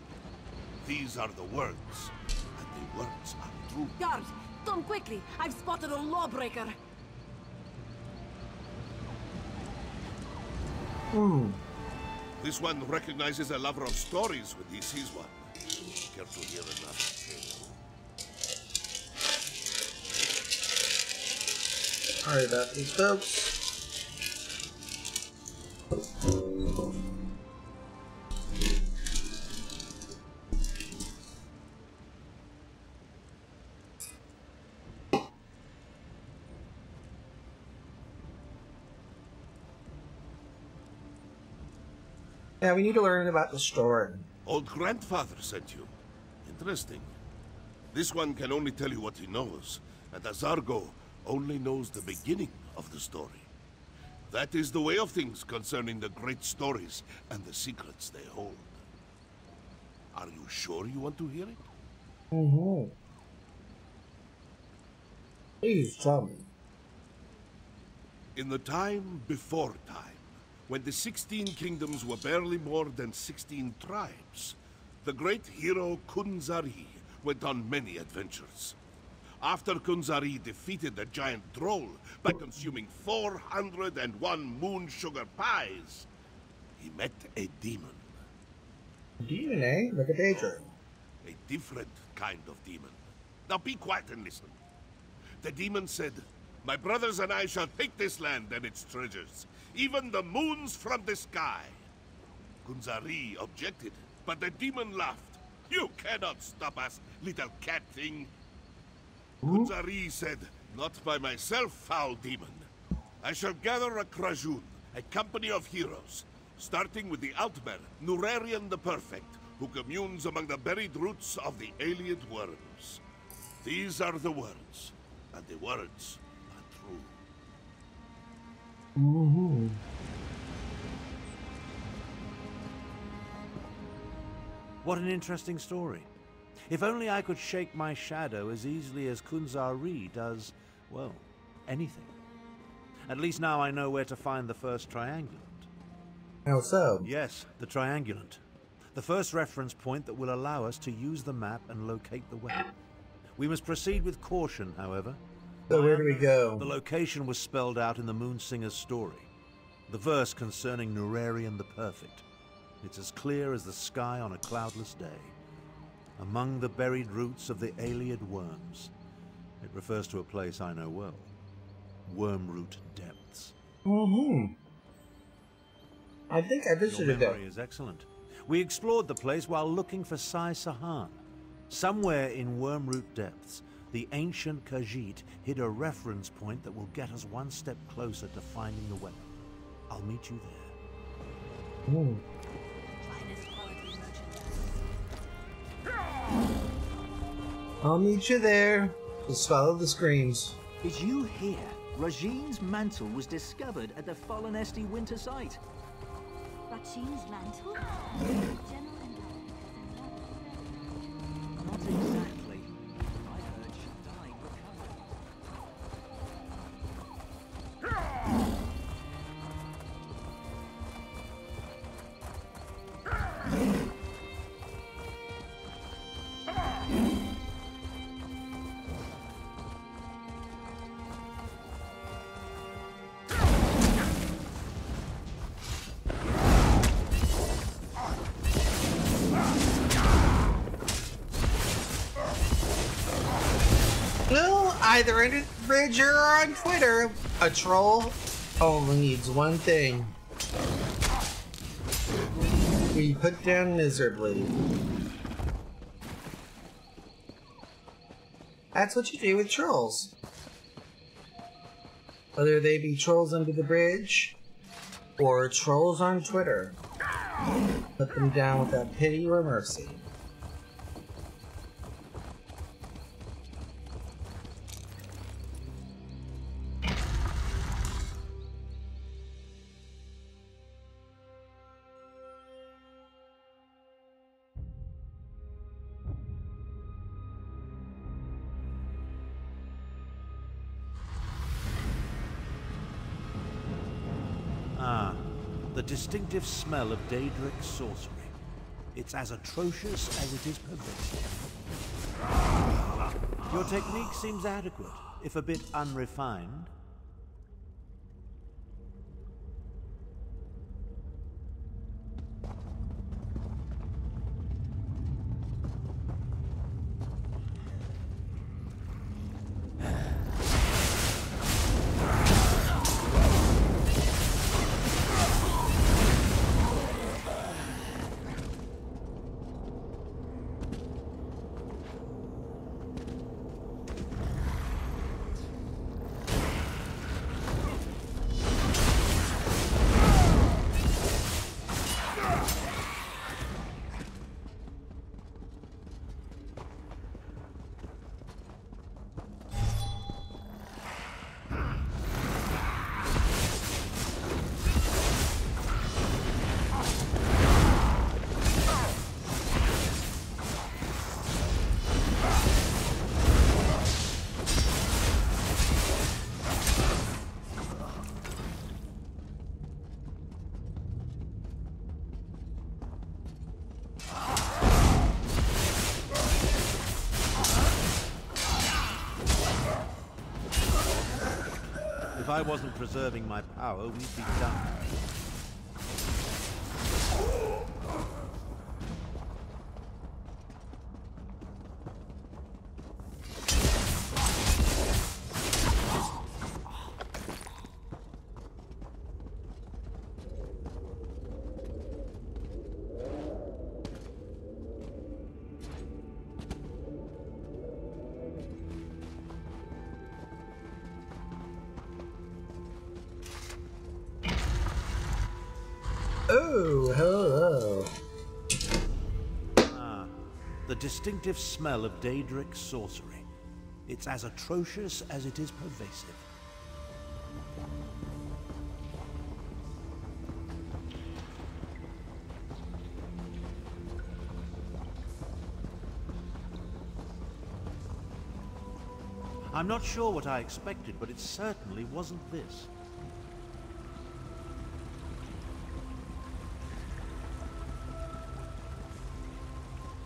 These are the words, and the words are true." Guard! Come quickly! I've spotted a lawbreaker! This one recognizes a lover of stories when he sees one. Care to hear another tale? Sorry about this, folks. Yeah, we need to learn about the story. Old grandfather sent you. Interesting. This one can only tell you what he knows, and Azargo only knows the beginning of the story. That is the way of things concerning the great stories and the secrets they hold. Are you sure you want to hear it? Mm-hmm. Please tell me. In the time before time, when the 16 kingdoms were barely more than 16 tribes, the great hero Kunzari went on many adventures. After Kunzari defeated the giant troll by consuming 401 moon sugar pies, he met a demon. Demon, eh? Like a daydream. A different kind of demon. Now be quiet and listen. The demon said, "My brothers and I shall take this land and its treasures, even the moons from the sky." Kunzari objected, but the demon laughed. "You cannot stop us, little cat thing." Kunzari said, "Not by myself, foul demon. I shall gather a Krajun, a company of heroes, starting with the Altmer, Nurarian the Perfect, who communes among the buried roots of the alien worms. These are the words, and the words are true." Mm-hmm. What an interesting story. If only I could shake my shadow as easily as Kunzari does, well, anything. At least now I know where to find the first triangulant. How so? Yes, the triangulant. The first reference point that will allow us to use the map and locate the weapon. We must proceed with caution, however. So where do we go? The location was spelled out in the Moonsinger's story. The verse concerning Nurarian the Perfect. It's as clear as the sky on a cloudless day. Among the buried roots of the Alien worms. It refers to a place I know well. Wormroot Depths. Mm-hmm. I think I visited Your memory is excellent. We explored the place while looking for Sai Sahan. Somewhere in Wormroot Depths, the ancient Khajiit hid a reference point that will get us one step closer to finding the weapon. I'll meet you there. Ooh. I'll meet you there. Just follow the screens. Did you hear? Rajine's mantle was discovered at the Fallen Esti winter site. Rajine's mantle? Not exactly. I heard she died recovering. Well, either under the bridge or on Twitter, a troll only needs one thing. Be put down miserably. That's what you do with trolls. Whether they be trolls under the bridge or trolls on Twitter. Put them down without pity or mercy. Ah, the distinctive smell of Daedric sorcery. It's as atrocious as it is pervasive. Your technique seems adequate, if a bit unrefined. If I wasn't preserving my power, we'd be done. Oh, hello. Ah, the distinctive smell of Daedric sorcery. It's as atrocious as it is pervasive. I'm not sure what I expected, but it certainly wasn't this.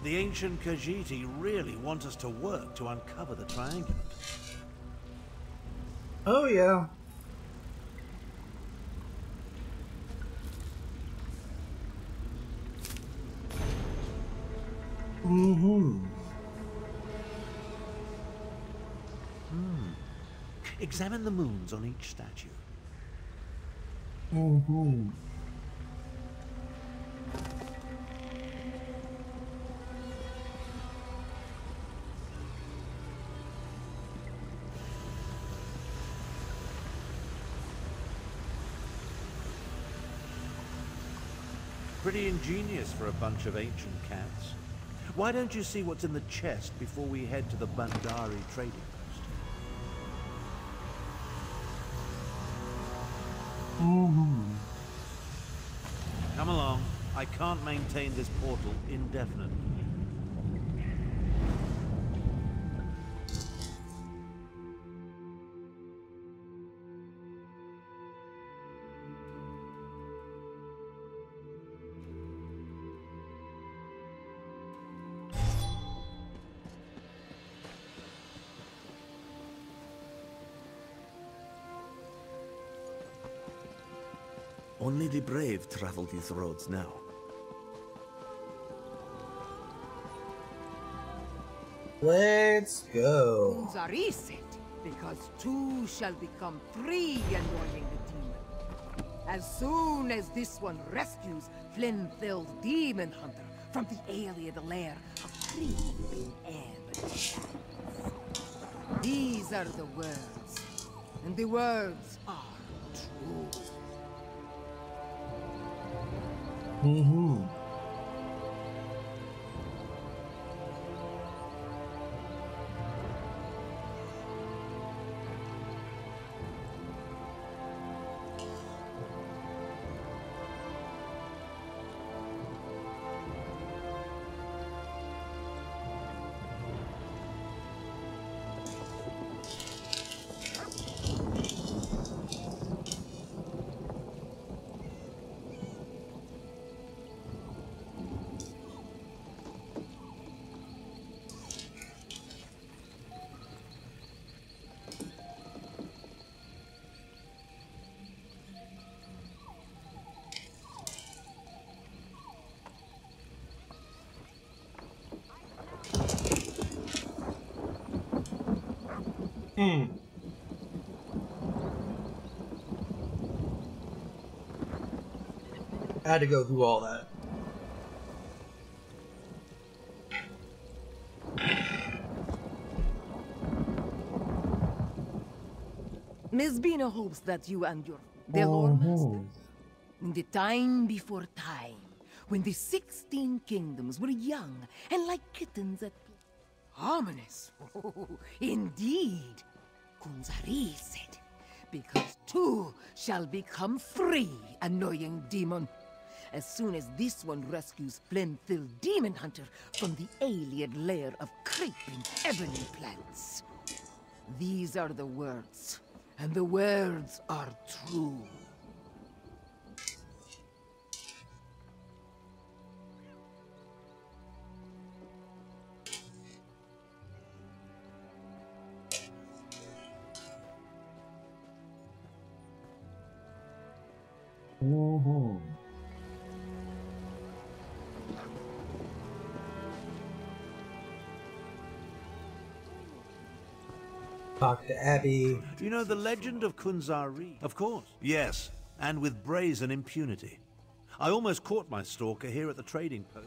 The ancient Khajiit really want us to work to uncover the triangular. Oh, yeah. Examine the moons on each statue. Pretty ingenious for a bunch of ancient cats. Why don't you see what's in the chest before we head to the Bandari trading post? Come along. I can't maintain this portal indefinitely. Only the brave travel these roads now. Let's go. Wounds are reset, because two shall become three, anointing the demon. As soon as this one rescues Flynn-filled demon hunter from the alien lair of creeping air. These are the words, and the words are true. I had to go through all that. Miss Bina hopes that you and your Lord Master, in the time before time, when the 16 kingdoms were young and like kittens at play. Harmonious. Oh, indeed. Kunzari said, because two shall become three, annoying demon. As soon as this one rescues Flynn-filled demon hunter from the alien lair of creeping ebony plants. These are the words, and the words are true. Talk to Abby. You know the legend of Kunzari? Of course. Yes, and with brazen impunity. I almost caught my stalker here at the trading post.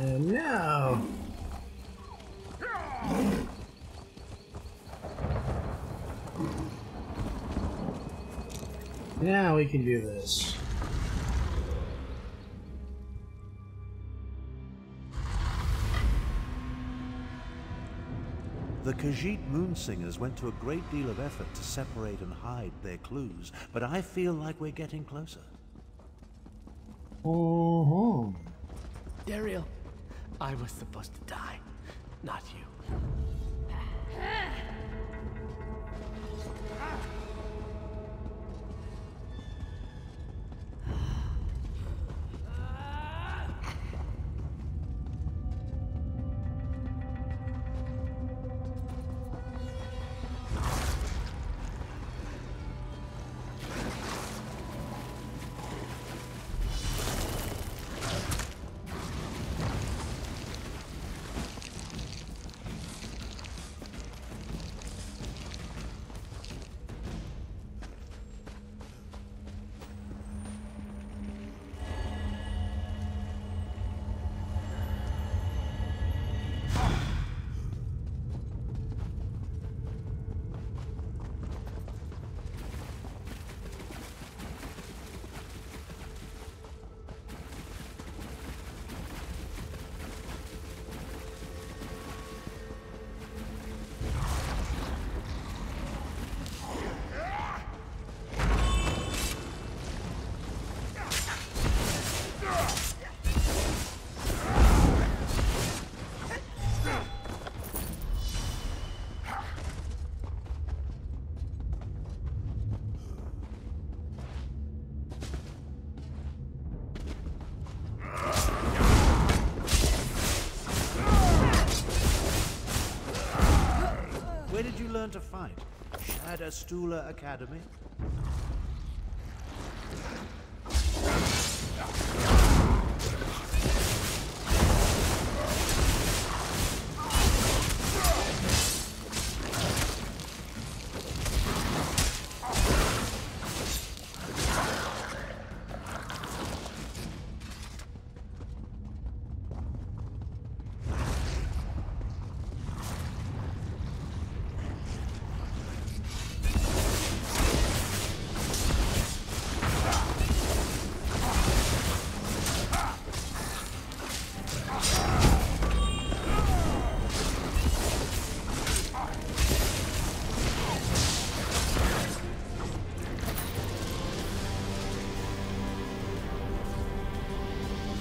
And now... Now we can do this. The Khajiit Moonsingers went to a great deal of effort to separate and hide their clues, but I feel like we're getting closer. Daryl, I was supposed to die, not you. Where did you learn to fight? Shadastula Academy?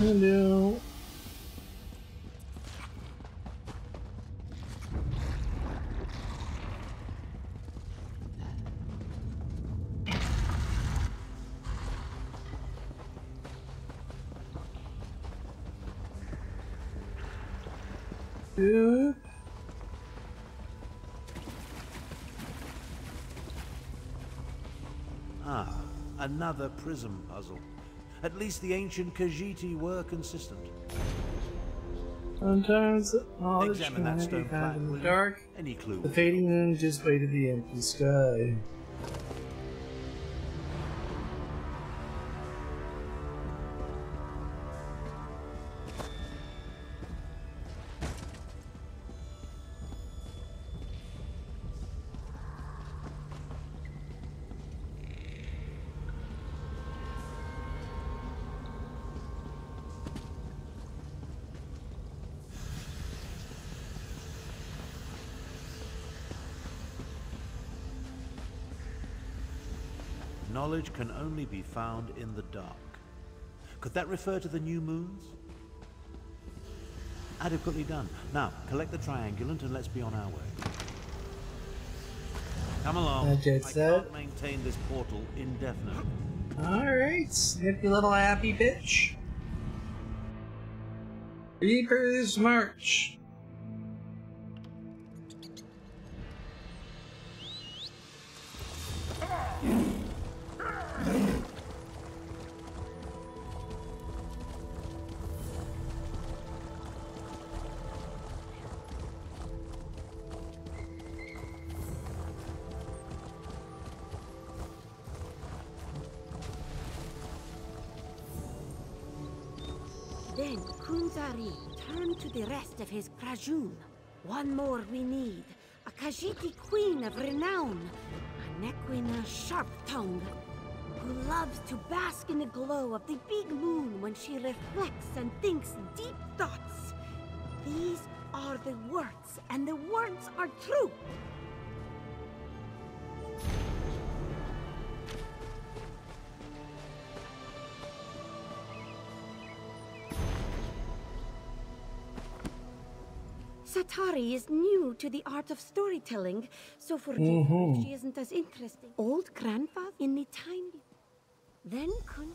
Hello. Good. Ah, another prism puzzle. At least the ancient Khajiiti were consistent. Sometimes knowledge Examine can that be stone found plaque, in will the you? dark. Any clue? The fading moon just waited the empty sky. Knowledge can only be found in the dark. Could that refer to the new moons? Adequately done. Now, collect the triangulant and let's be on our way. Come along. I can't maintain this portal indefinitely. Alright, snippy little happy bitch. Reapers march. Then Kunzari turned to the rest of his Krajun. One more we need. A Khajiiti queen of renown. A Nequina sharp-tongued, who loves to bask in the glow of the big moon when she reflects and thinks deep thoughts. These are the words, and the words are true. Satari is new to the art of storytelling, so forgive her if she isn't as interesting. Old grandfather in the tiny... Then Kun...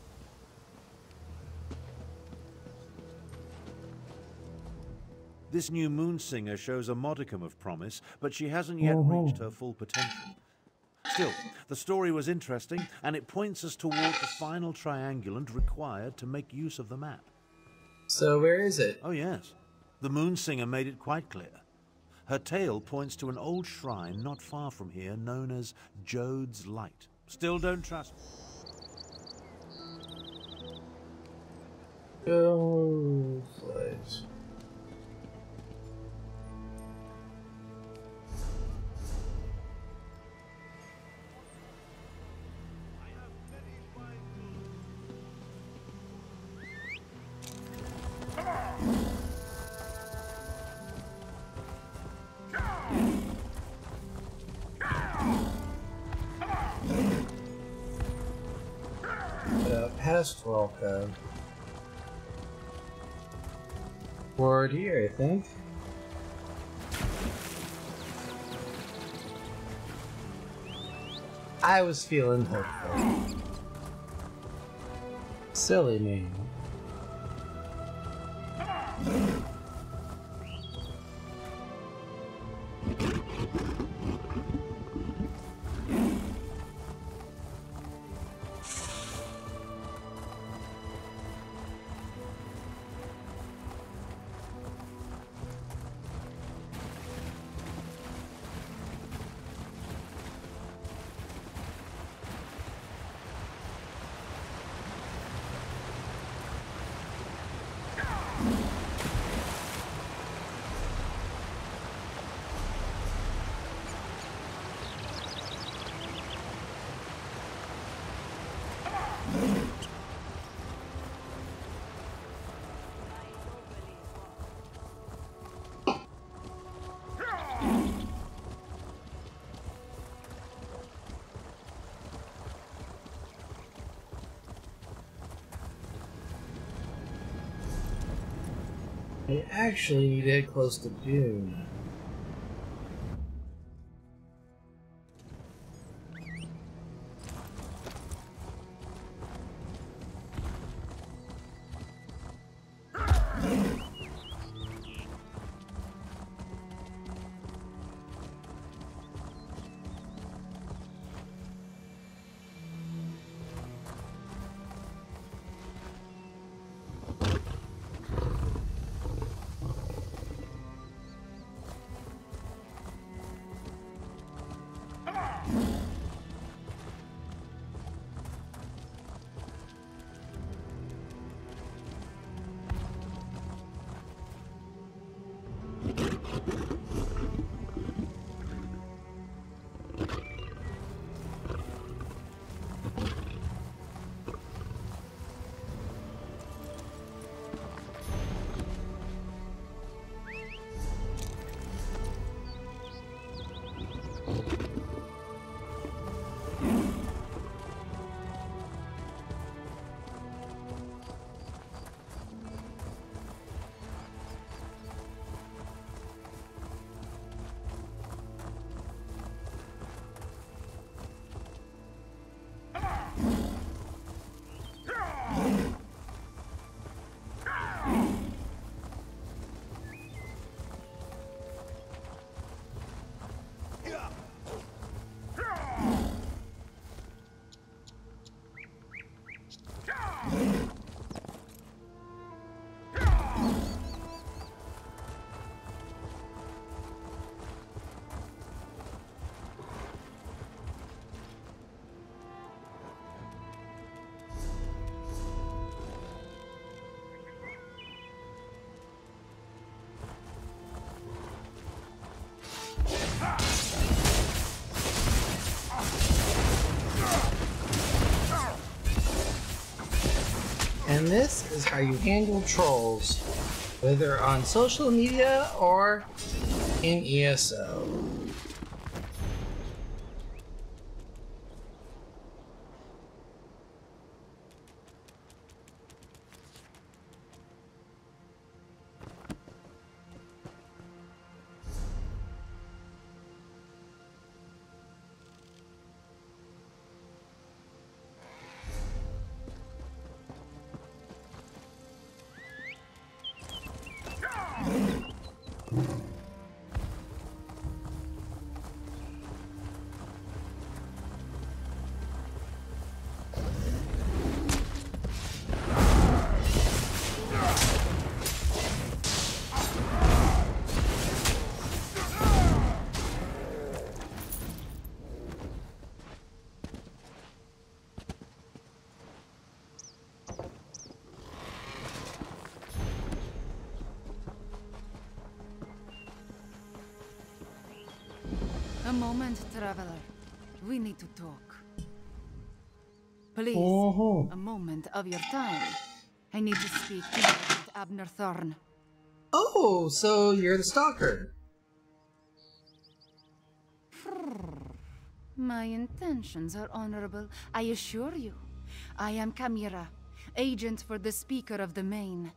This new moon singer shows a modicum of promise, but she hasn't yet reached her full potential. Still, the story was interesting, and it points us toward the final triangulant required to make use of the map. So where is it? Oh yes. The moon singer made it quite clear. Her tale points to an old shrine not far from here known as Jode's Light. Still don't trust me. Jode's Light. Past welcome. Forward here, I think. I was feeling hopeful. Silly me. I actually need to get close to Dune. And this is how you handle trolls, whether on social media or in ESO. A moment, traveler. We need to talk. Please, a moment of your time. I need to speak to you about Abner Thorn. Oh, so you're the stalker. My intentions are honorable, I assure you. I am Kamira, agent for the Speaker of the Main.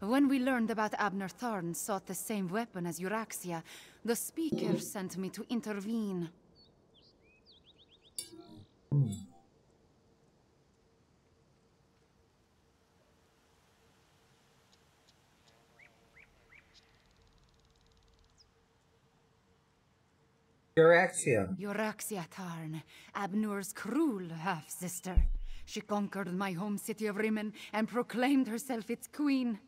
When we learned about Abner Thorn sought the same weapon as Euraxia, the Speaker sent me to intervene. Euraxia Tarn, Abnur's cruel half-sister. She conquered my home city of Rimen and proclaimed herself its queen.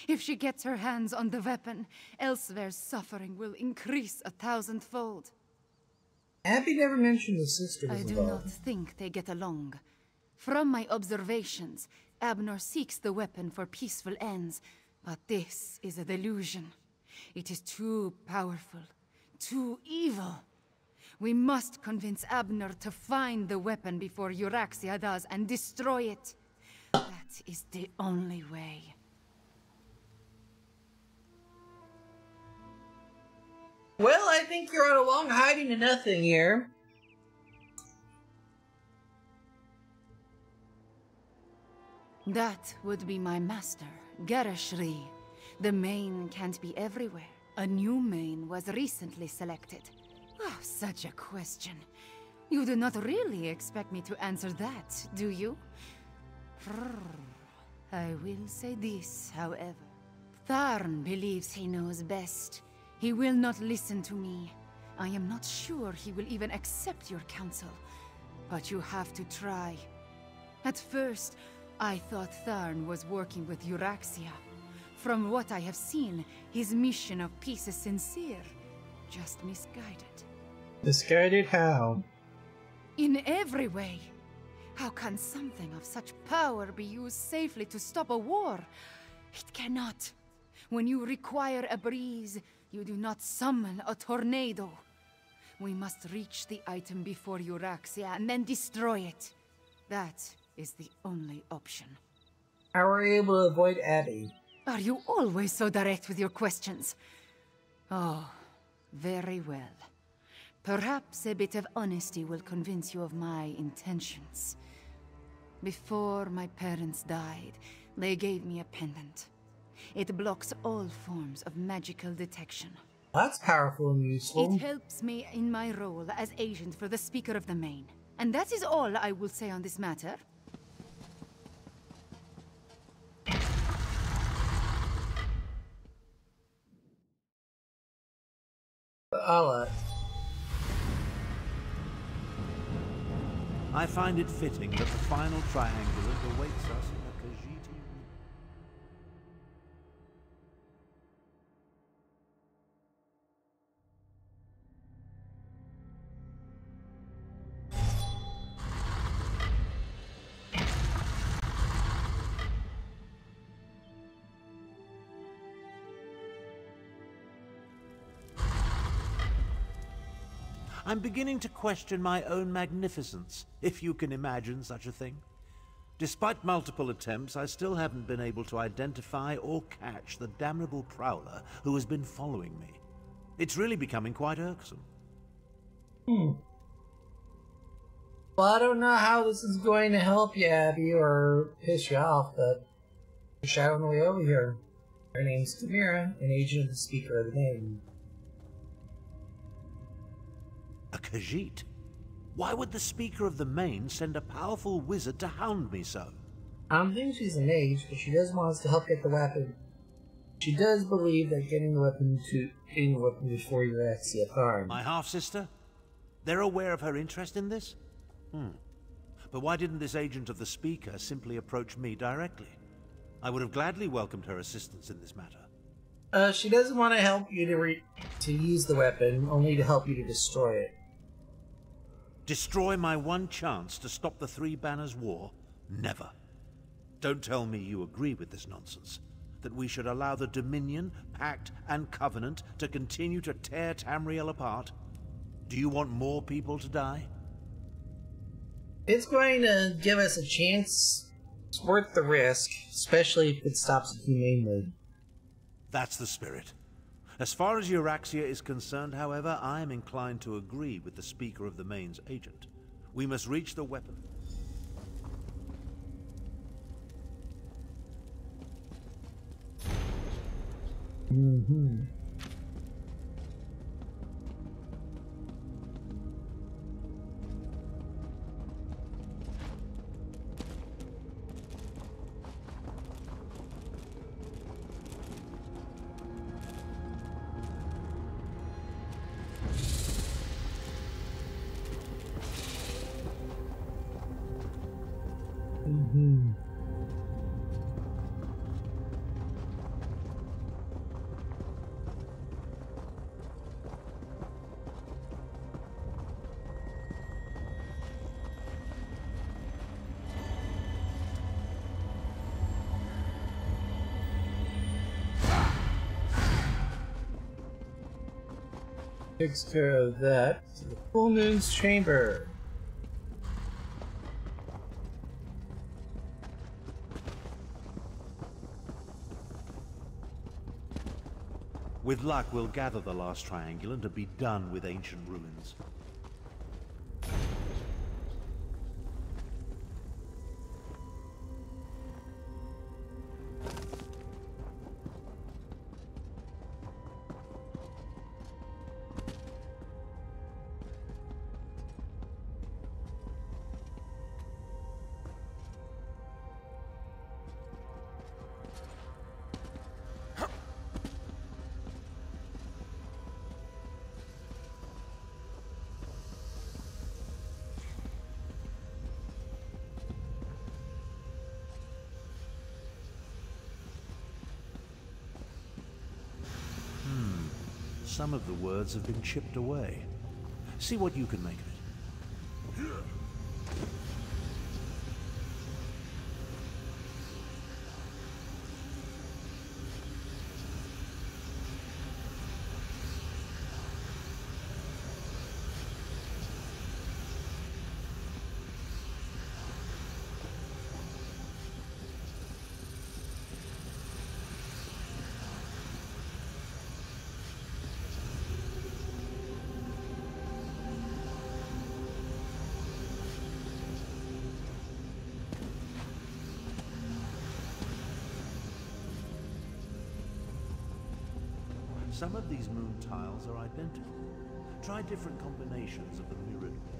If she gets her hands on the weapon, elsewhere's suffering will increase 1,000-fold. Abby never mentioned the sisters. I do not think they get along. From my observations, Abner seeks the weapon for peaceful ends, but this is a delusion. It is too powerful, too evil. We must convince Abner to find the weapon before Euraxia does and destroy it. That is the only way. Well, I think you're on a long hiding to nothing here. That would be my master, Gereshri. The Main can't be everywhere. A new Main was recently selected. Oh, such a question. You do not really expect me to answer that, do you? I will say this, however. Tharn believes he knows best. He will not listen to me. I am not sure he will even accept your counsel. But you have to try. At first, I thought Tharn was working with Euraxia. From what I have seen, his mission of peace is sincere. Just misguided. Misguided how? In every way. How can something of such power be used safely to stop a war? It cannot. When you require a breeze, you do not summon a tornado. We must reach the item before Euraxia and then destroy it. That is the only option. How are we able to avoid Abby? Are you always so direct with your questions? Oh, very well. Perhaps a bit of honesty will convince you of my intentions. Before my parents died, they gave me a pendant. It blocks all forms of magical detection. That's powerful and useful. It helps me in my role as agent for the Speaker of the Main. And that is all I will say on this matter. Allah. I find it fitting that the final triangulant awaits us in the Khajiit. I'm beginning to question my own magnificence, if you can imagine such a thing. Despite multiple attempts, I still haven't been able to identify or catch the damnable prowler who has been following me. It's really becoming quite irksome. Well, I don't know how this is going to help you, Abby, or piss you off, but you're shouting away over here. Her name's Chimera, an agent of the Speaker of the Name. A Khajiit? Why would the Speaker of the Main send a powerful wizard to hound me so? I don't think she's a mage, but she does want us to help get the weapon. She does believe that getting the weapon before you're actually harmed. My half-sister? They're aware of her interest in this? But why didn't this agent of the Speaker simply approach me directly? I would have gladly welcomed her assistance in this matter. She doesn't want to help you to use the weapon, only to help you to destroy it. Destroy my one chance to stop the Three Banners War? Never. Don't tell me you agree with this nonsense. That we should allow the Dominion, Pact, and Covenant to continue to tear Tamriel apart? Do you want more people to die? It's going to give us a chance. It's worth the risk, especially if it stops it humanely. That's the spirit. As far as Euraxia is concerned, however, I am inclined to agree with the Speaker of the Main's agent. We must reach the weapon. Takes care of that. To the Full Moon's Chamber. With luck, we'll gather the last triangulum to be done with ancient ruins. Some of the words have been chipped away. See what you can make of it. Some of these moon tiles are identical. Try different combinations of the mirrored pairs.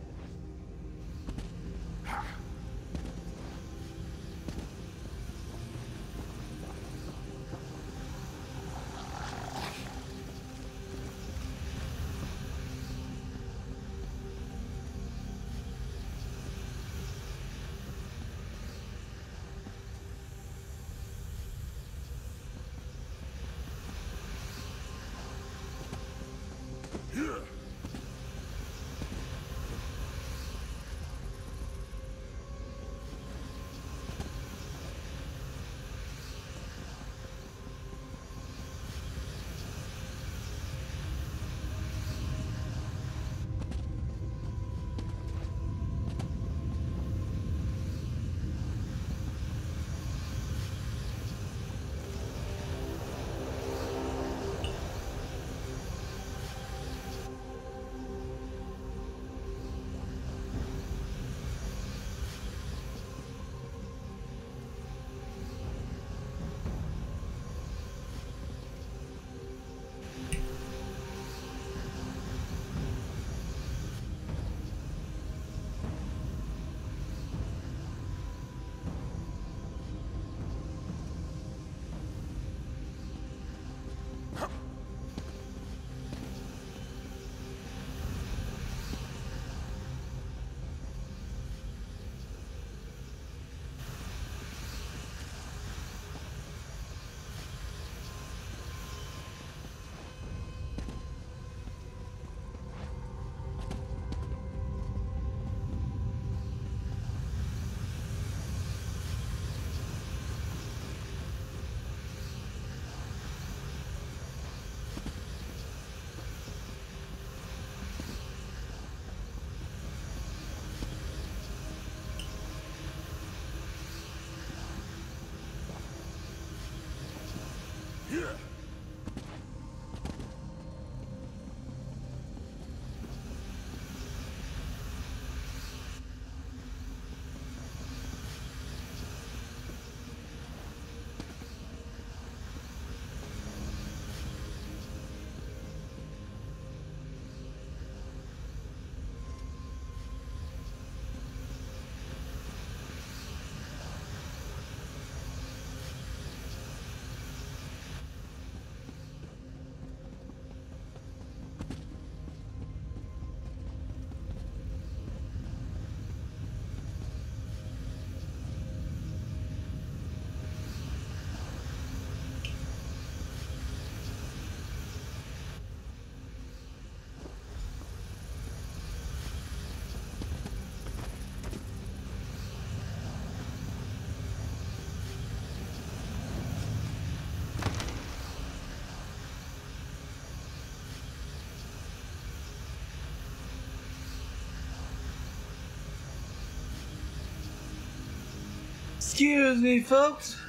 Excuse me, folks.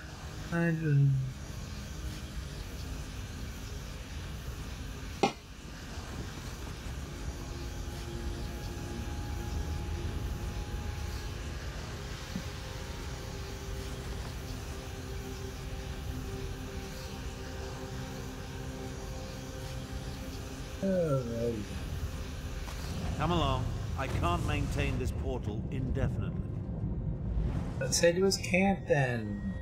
I just... Alright. Come along. I can't maintain this portal indefinitely. Let's head to his camp then.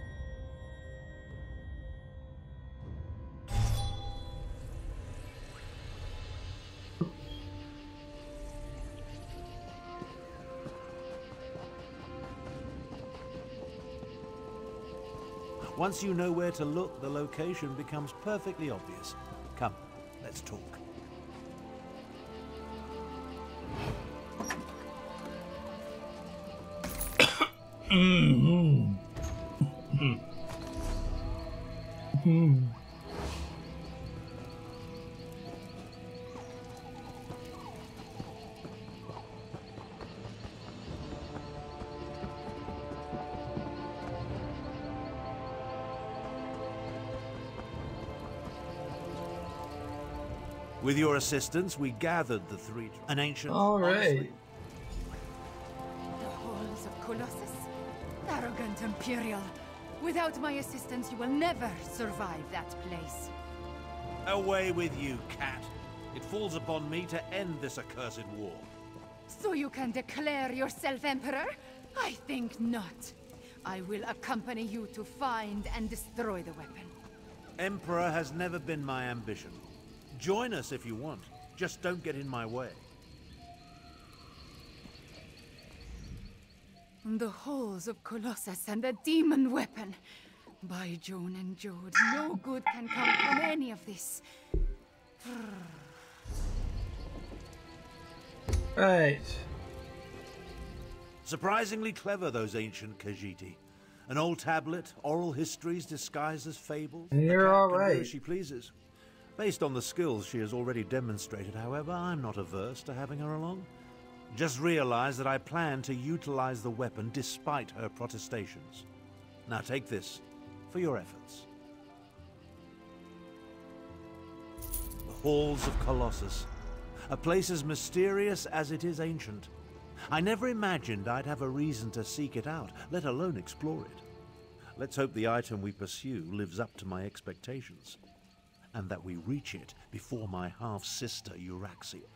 Once you know where to look, the location becomes perfectly obvious. Come, let's talk. With your assistance, we gathered the three... An ancient... All right. The halls of Colossus? Arrogant Imperial. Without my assistance, you will never survive that place. Away with you, cat. It falls upon me to end this accursed war. So you can declare yourself Emperor? I think not. I will accompany you to find and destroy the weapon. Emperor has never been my ambition. Join us if you want. Just don't get in my way. The halls of Colossus and the demon weapon. By Joan and Jode, no good can come from any of this. Right. Surprisingly clever, those ancient Khajiit. An old tablet, oral histories disguised as fables. And you're all right. As she pleases. Based on the skills she has already demonstrated, however, I'm not averse to having her along. Just realize that I plan to utilize the weapon despite her protestations. Now take this for your efforts. The Halls of Colossus. A place as mysterious as it is ancient. I never imagined I'd have a reason to seek it out, let alone explore it. Let's hope the item we pursue lives up to my expectations, and that we reach it before my half-sister Euraxia.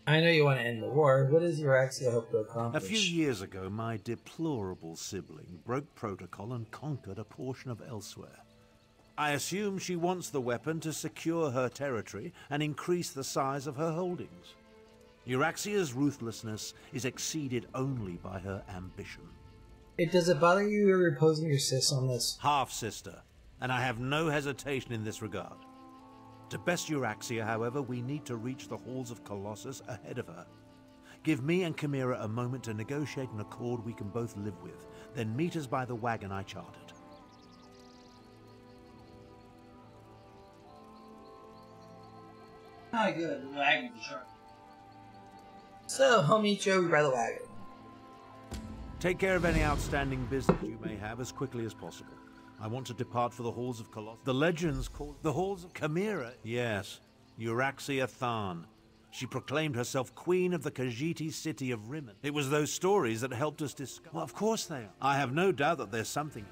I know you want to end the war. What does Euraxia hope to accomplish? A few years ago, my deplorable sibling broke protocol and conquered a portion of elsewhere. I assume she wants the weapon to secure her territory and increase the size of her holdings. Euraxia's ruthlessness is exceeded only by her ambition. Does it bother you you're opposing your sis on this? Half-sister, and I have no hesitation in this regard. To best Euraxia, however, we need to reach the halls of Colossus ahead of her. Give me and Chimera a moment to negotiate an accord we can both live with, then meet us by the wagon I chartered. Oh, good. The wagon sure. So, I'll meet you over by the wagon. Take care of any outstanding business you may have as quickly as possible. I want to depart for the halls of Colossus. The legends call the halls of Chimera. Yes, Euraxia Tharn. She proclaimed herself queen of the Khajiit city of Rimmon. It was those stories that helped us discover. Well, of course they are. I have no doubt that there's something.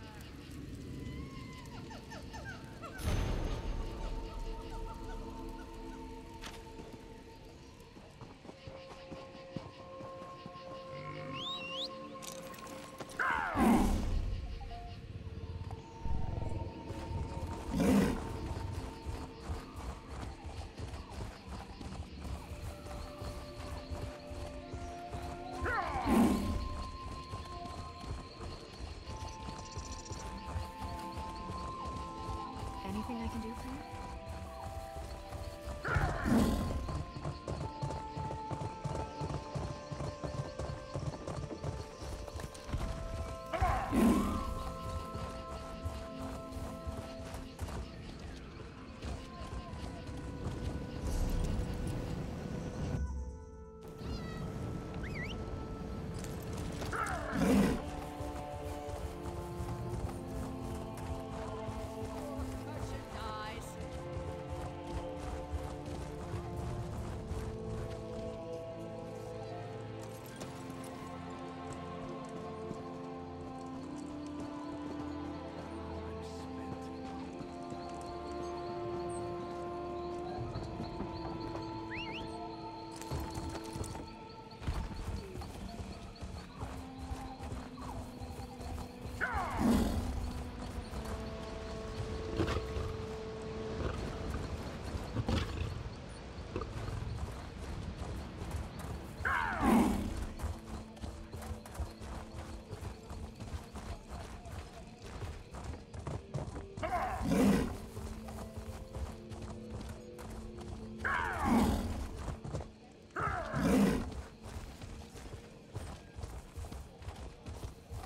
Anything I can do for you?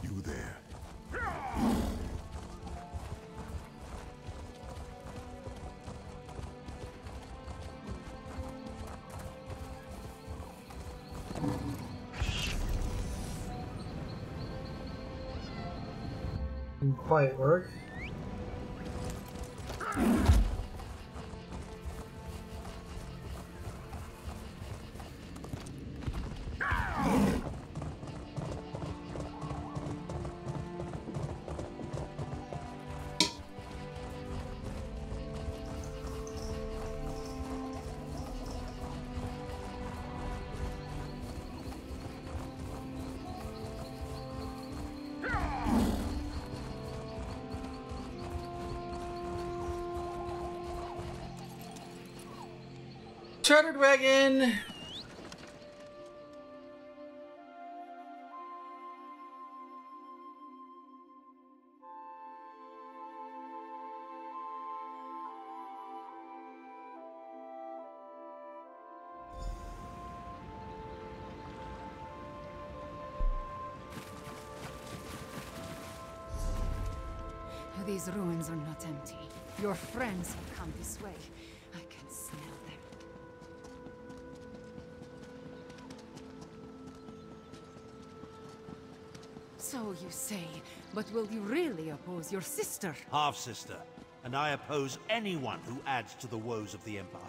You there? Didn't quite work. Chartered wagon. These ruins are not empty. Your friends have come this way. I can smell them. So you say, but will you really oppose your sister? Half-sister, and I oppose anyone who adds to the woes of the Empire.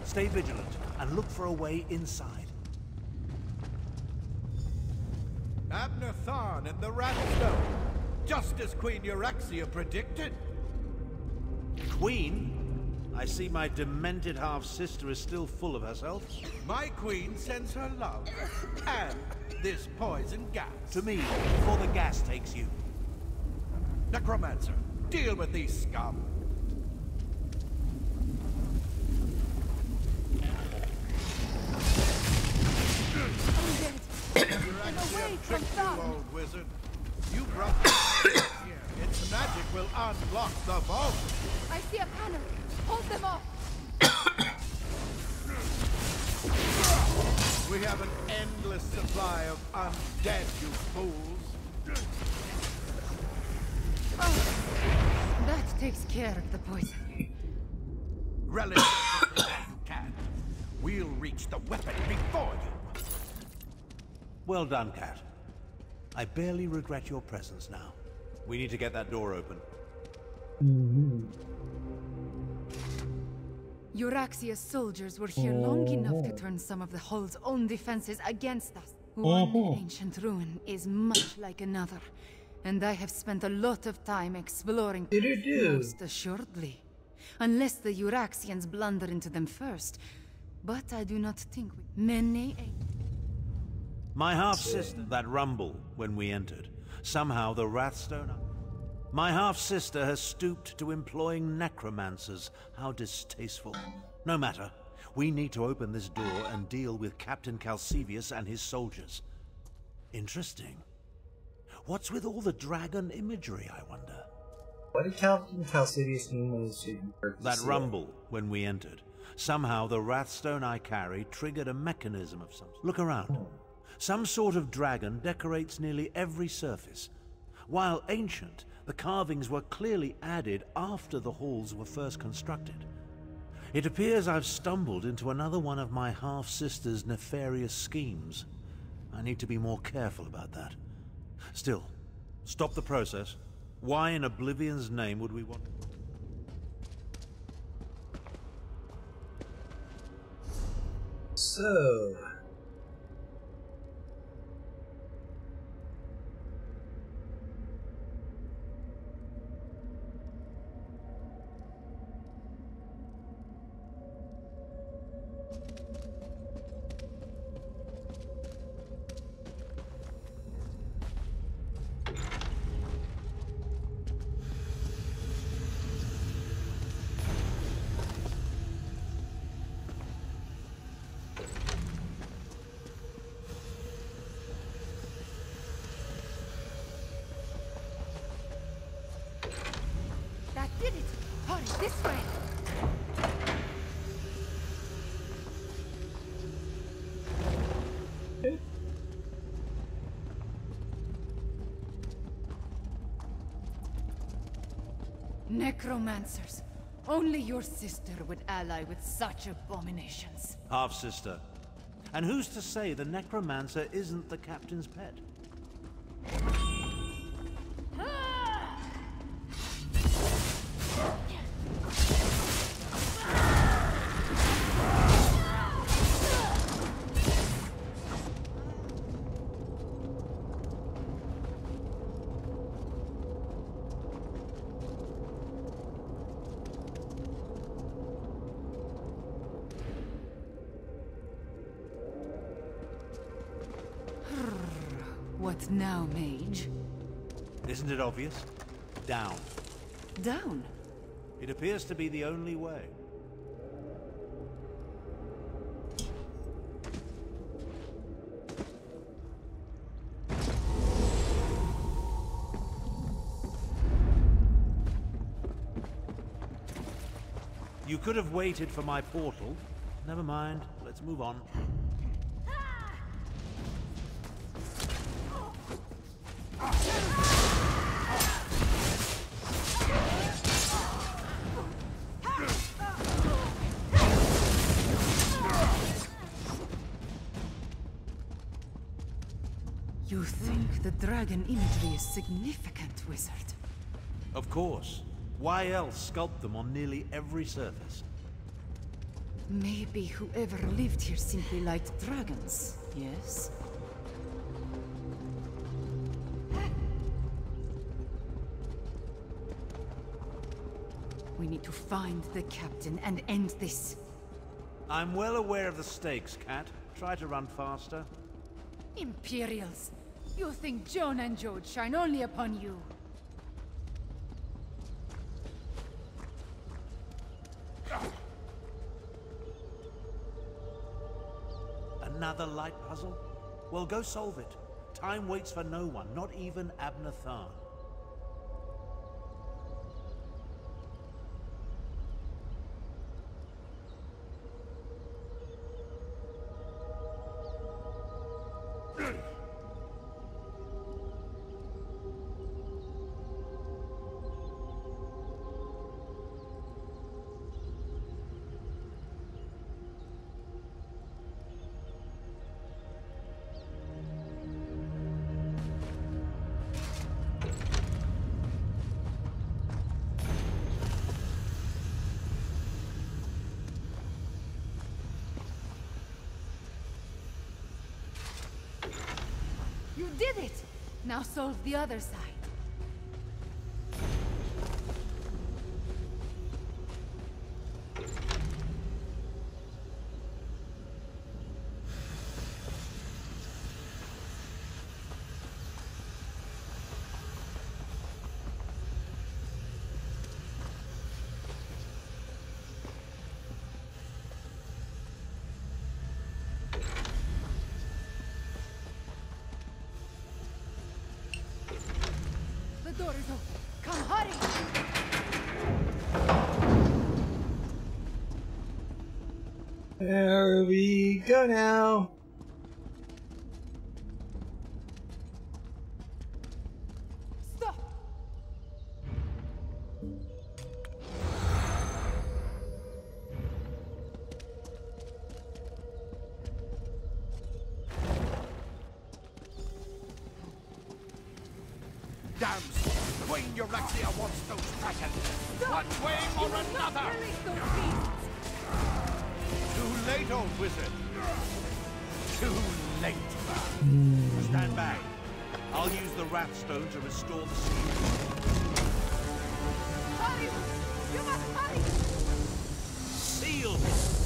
Stay vigilant and look for a way inside. Abner Tharn and the Ratstone, just as Queen Euraxia predicted. Queen? I see my demented half-sister is still full of herself. My queen sends her love, and this poison gas. To me, before the gas takes you. Necromancer, deal with these scum. Away from you, old wizard. You brought here. Its magic will unlock the vault. I see a panel. Hold them off. We have an endless supply of undead, you fools. Oh, that takes care of the poison. Relish as you can. We'll reach the weapon before you. Well done, Cat. I barely regret your presence now. We need to get that door open. Euraxia's soldiers were here long enough to turn some of the Hull's own defenses against us. One ancient ruin is much like another, and I have spent a lot of time exploring most assuredly. Unless the Euraxians blunder into them first. But I do not think many... My half-sister, that rumble when we entered. Somehow the Wrathstone... My half-sister has stooped to employing necromancers. How distasteful. No matter. We need to open this door and deal with Captain Calcivius and his soldiers. Interesting. What's with all the dragon imagery, I wonder? What did Captain Calcivius mean when he said that rumble when we entered? Somehow the Wrathstone I carry triggered a mechanism of some sort. Look around. Some sort of dragon decorates nearly every surface. While ancient, the carvings were clearly added after the halls were first constructed. It appears I've stumbled into another one of my half-sister's nefarious schemes. I need to be more careful about that. Still, stop the process. Why in Oblivion's name would we want... So... This way! Necromancers. Only your sister would ally with such abominations. Half-sister. And who's to say the necromancer isn't the captain's pet? What now, mage? Isn't it obvious? Down. Down? It appears to be the only way. You could have waited for my portal. Never mind. Let's move on. You think the dragon imagery is significant, wizard? Of course. Why else sculpt them on nearly every surface? Maybe whoever lived here simply liked dragons, yes? We need to find the captain and end this. I'm well aware of the stakes, Cat. Try to run faster. Imperials! You think Joan and Jode shine only upon you? Another light puzzle? Well, go solve it. Time waits for no one, not even Abnathan. did it! Now solve the other side. The door is open. Come, hurry! There we go now. Stop! Damn! Queen Euryxia wants those dragons! One way or another! Too late, old wizard! Too late! Stand back. I'll use the Wrathstone to restore the seal. Hurry! You must hurry! Seal!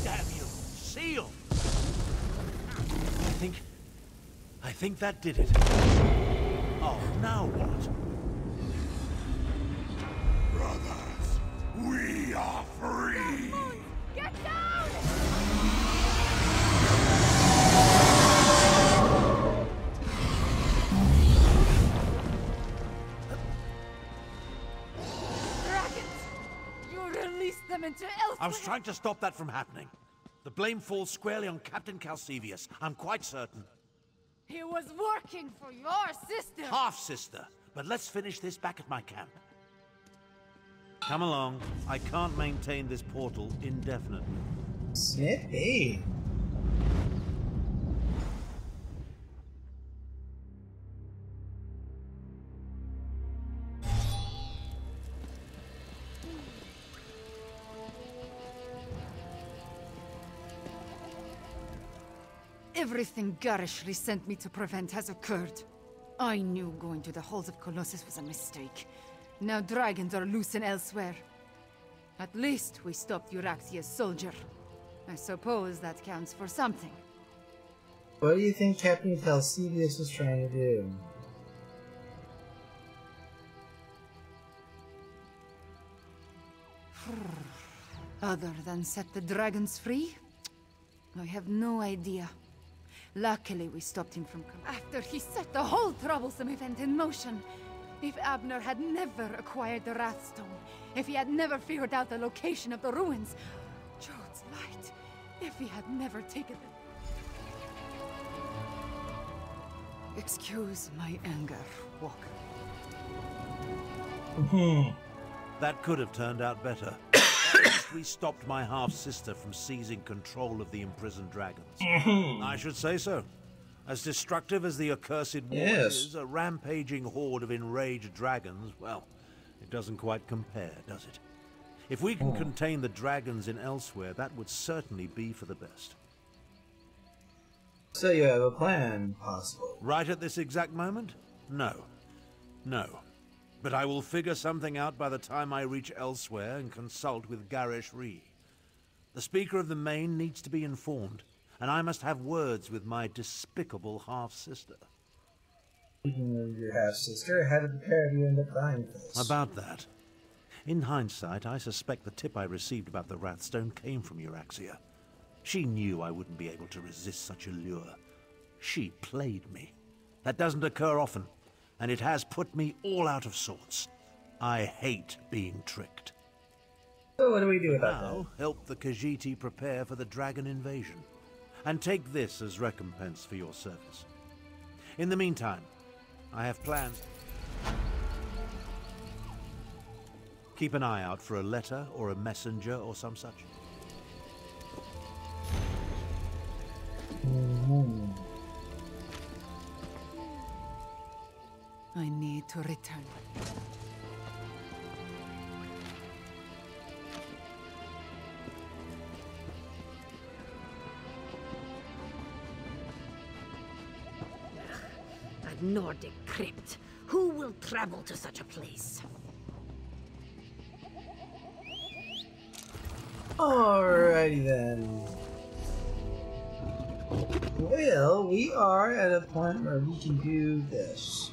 Damn you! Seal! I think that did it. Oh, now what? Brothers, we are free! Get down! Dragons! You released them into Elsewhere! I was trying to stop that from happening. The blame falls squarely on Captain Calcevius. I'm quite certain. He was working for your sister! Half-sister. But let's finish this back at my camp. Come along. I can't maintain this portal indefinitely. Snippy. Everything garishly sent me to prevent has occurred. I knew going to the halls of Colossus was a mistake. Now dragons are loose and elsewhere. At least we stopped Euryxia's soldier. I suppose that counts for something. What do you think Captain Calcevius was trying to do? Other than set the dragons free? I have no idea. Luckily, we stopped him from coming. After he set the whole troublesome event in motion. If Abner had never acquired the Wrathstone, if he had never figured out the location of the ruins, Jode's light, if he had never taken them. Excuse my anger, Walker. That could have turned out better. At least we stopped my half-sister from seizing control of the imprisoned dragons. I should say so. As destructive as the accursed war is, a rampaging horde of enraged dragons, well, it doesn't quite compare, does it? If we can contain the dragons in Elsewhere, that would certainly be for the best. So you have a plan, possible? Right at this exact moment? No. No. But I will figure something out by the time I reach Elsewhere and consult with Garish Ree. The Speaker of the Main needs to be informed, and I must have words with my despicable half-sister. Speaking of your half-sister, how did the pair of you end up dying for this? About that. In hindsight, I suspect the tip I received about the Wrathstone came from Euryxia. She knew I wouldn't be able to resist such a lure. She played me. That doesn't occur often, and it has put me all out of sorts. I hate being tricked. So what do we do about that? Now, help the Khajiit prepare for the dragon invasion. And take this as recompense for your service. In the meantime, I have plans. Keep an eye out for a letter or a messenger or some such. I need to return. And Nordic crypt. Who will travel to such a place? Alrighty then. Well, we are at a point where we can do this.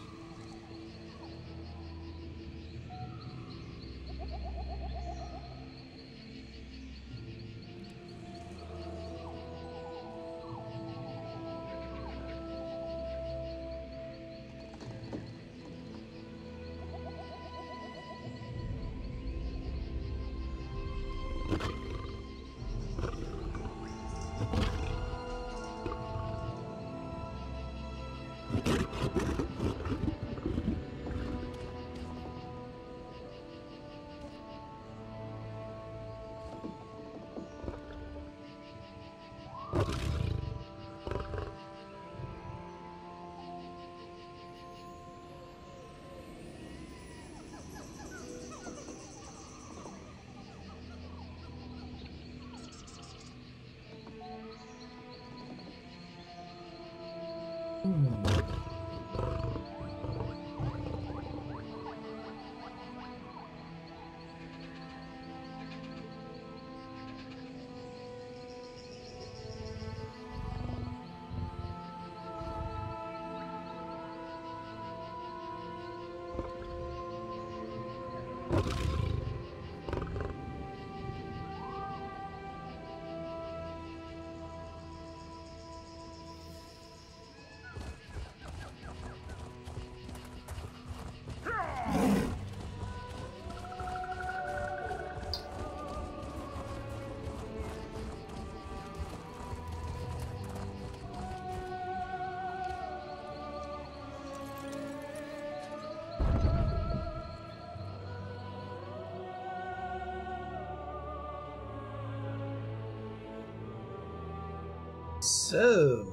So,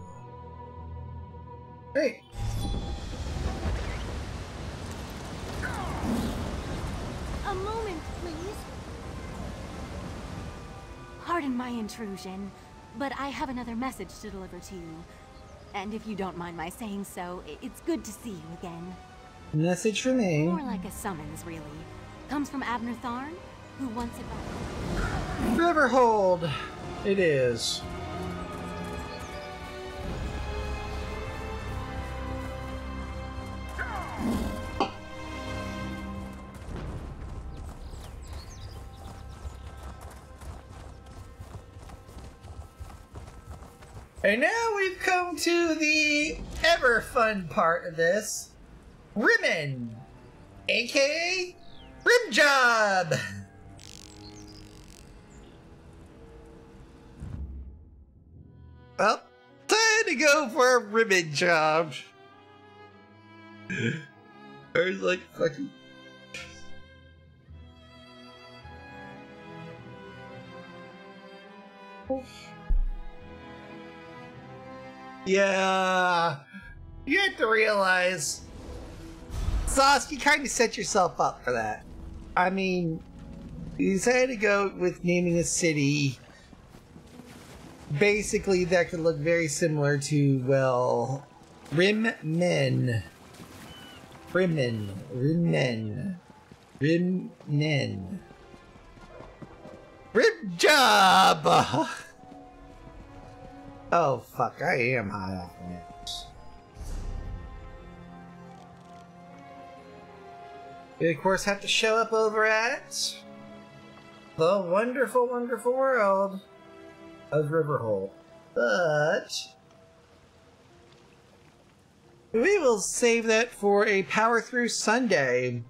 hey. A moment, please. Pardon my intrusion, but I have another message to deliver to you. And if you don't mind my saying so, it's good to see you again. Message for me. More like a summons, really. Comes from Abner Tharn, who wants it back. Riverhold. It is. And now we've come to the ever fun part of this. Rimmin, aka Rim Job. Well, time to go for a ribbon job. I was like fucking. Yeah, you have to realize, Sauce, you kind of set yourself up for that. I mean, you decided to go with naming a city. Basically, that could look very similar to, well, Rimmen. Rim Job! Oh, fuck, I am high off meds. We, of course, have to show up over at the wonderful, wonderful world of Riverhold. But we will save that for a Power Through Sunday,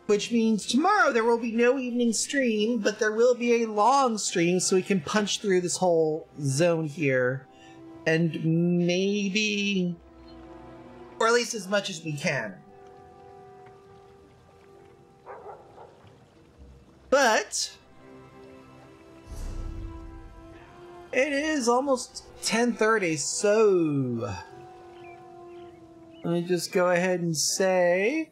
which means tomorrow there will be no evening stream, but there will be a long stream so we can punch through this whole zone here. And maybe, or at least as much as we can. But it is almost 10:30, so let me just go ahead and say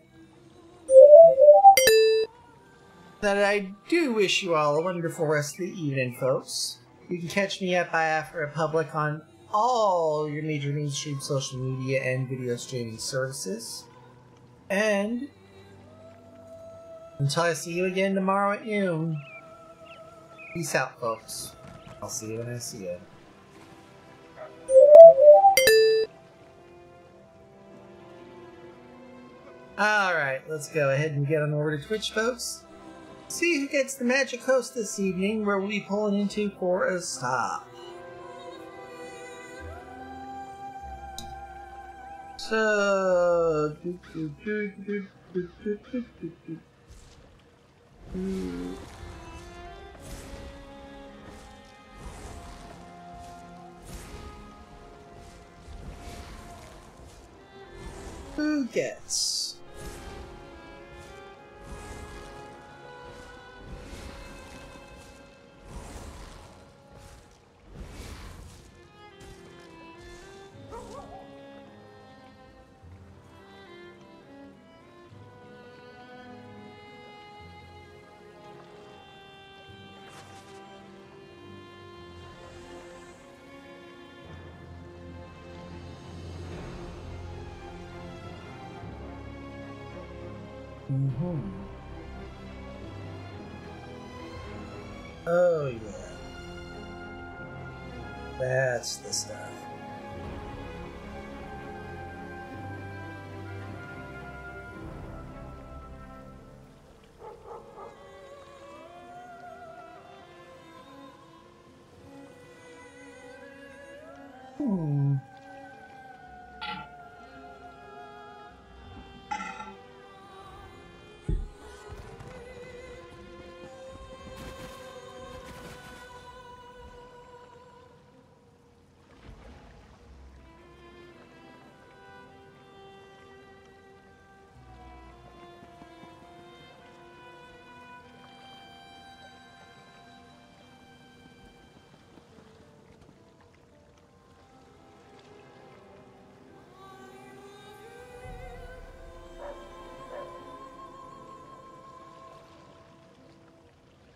that I do wish you all a wonderful rest of the evening, folks. You can catch me at Biafra Republic on all your major mainstream social media and video streaming services. And until I see you again tomorrow at noon, peace out, folks. I'll see you when I see you. Alright, let's go ahead and get on over to Twitch, folks. See who gets the Magic Host this evening, where we'll be pulling into for a stop. So... Who gets? Oh yeah. That's the stuff.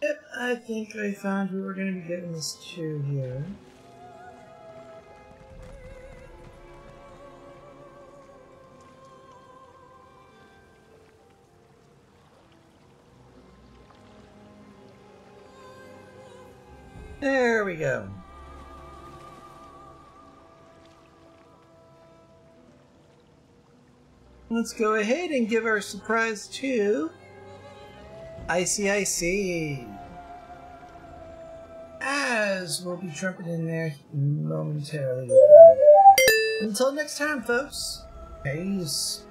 Yep, I think I found who we're going to be getting this to here. There we go. Let's go ahead and give our surprise to ICIC, as we'll be trumpeting there momentarily. Until next time, folks. Peace.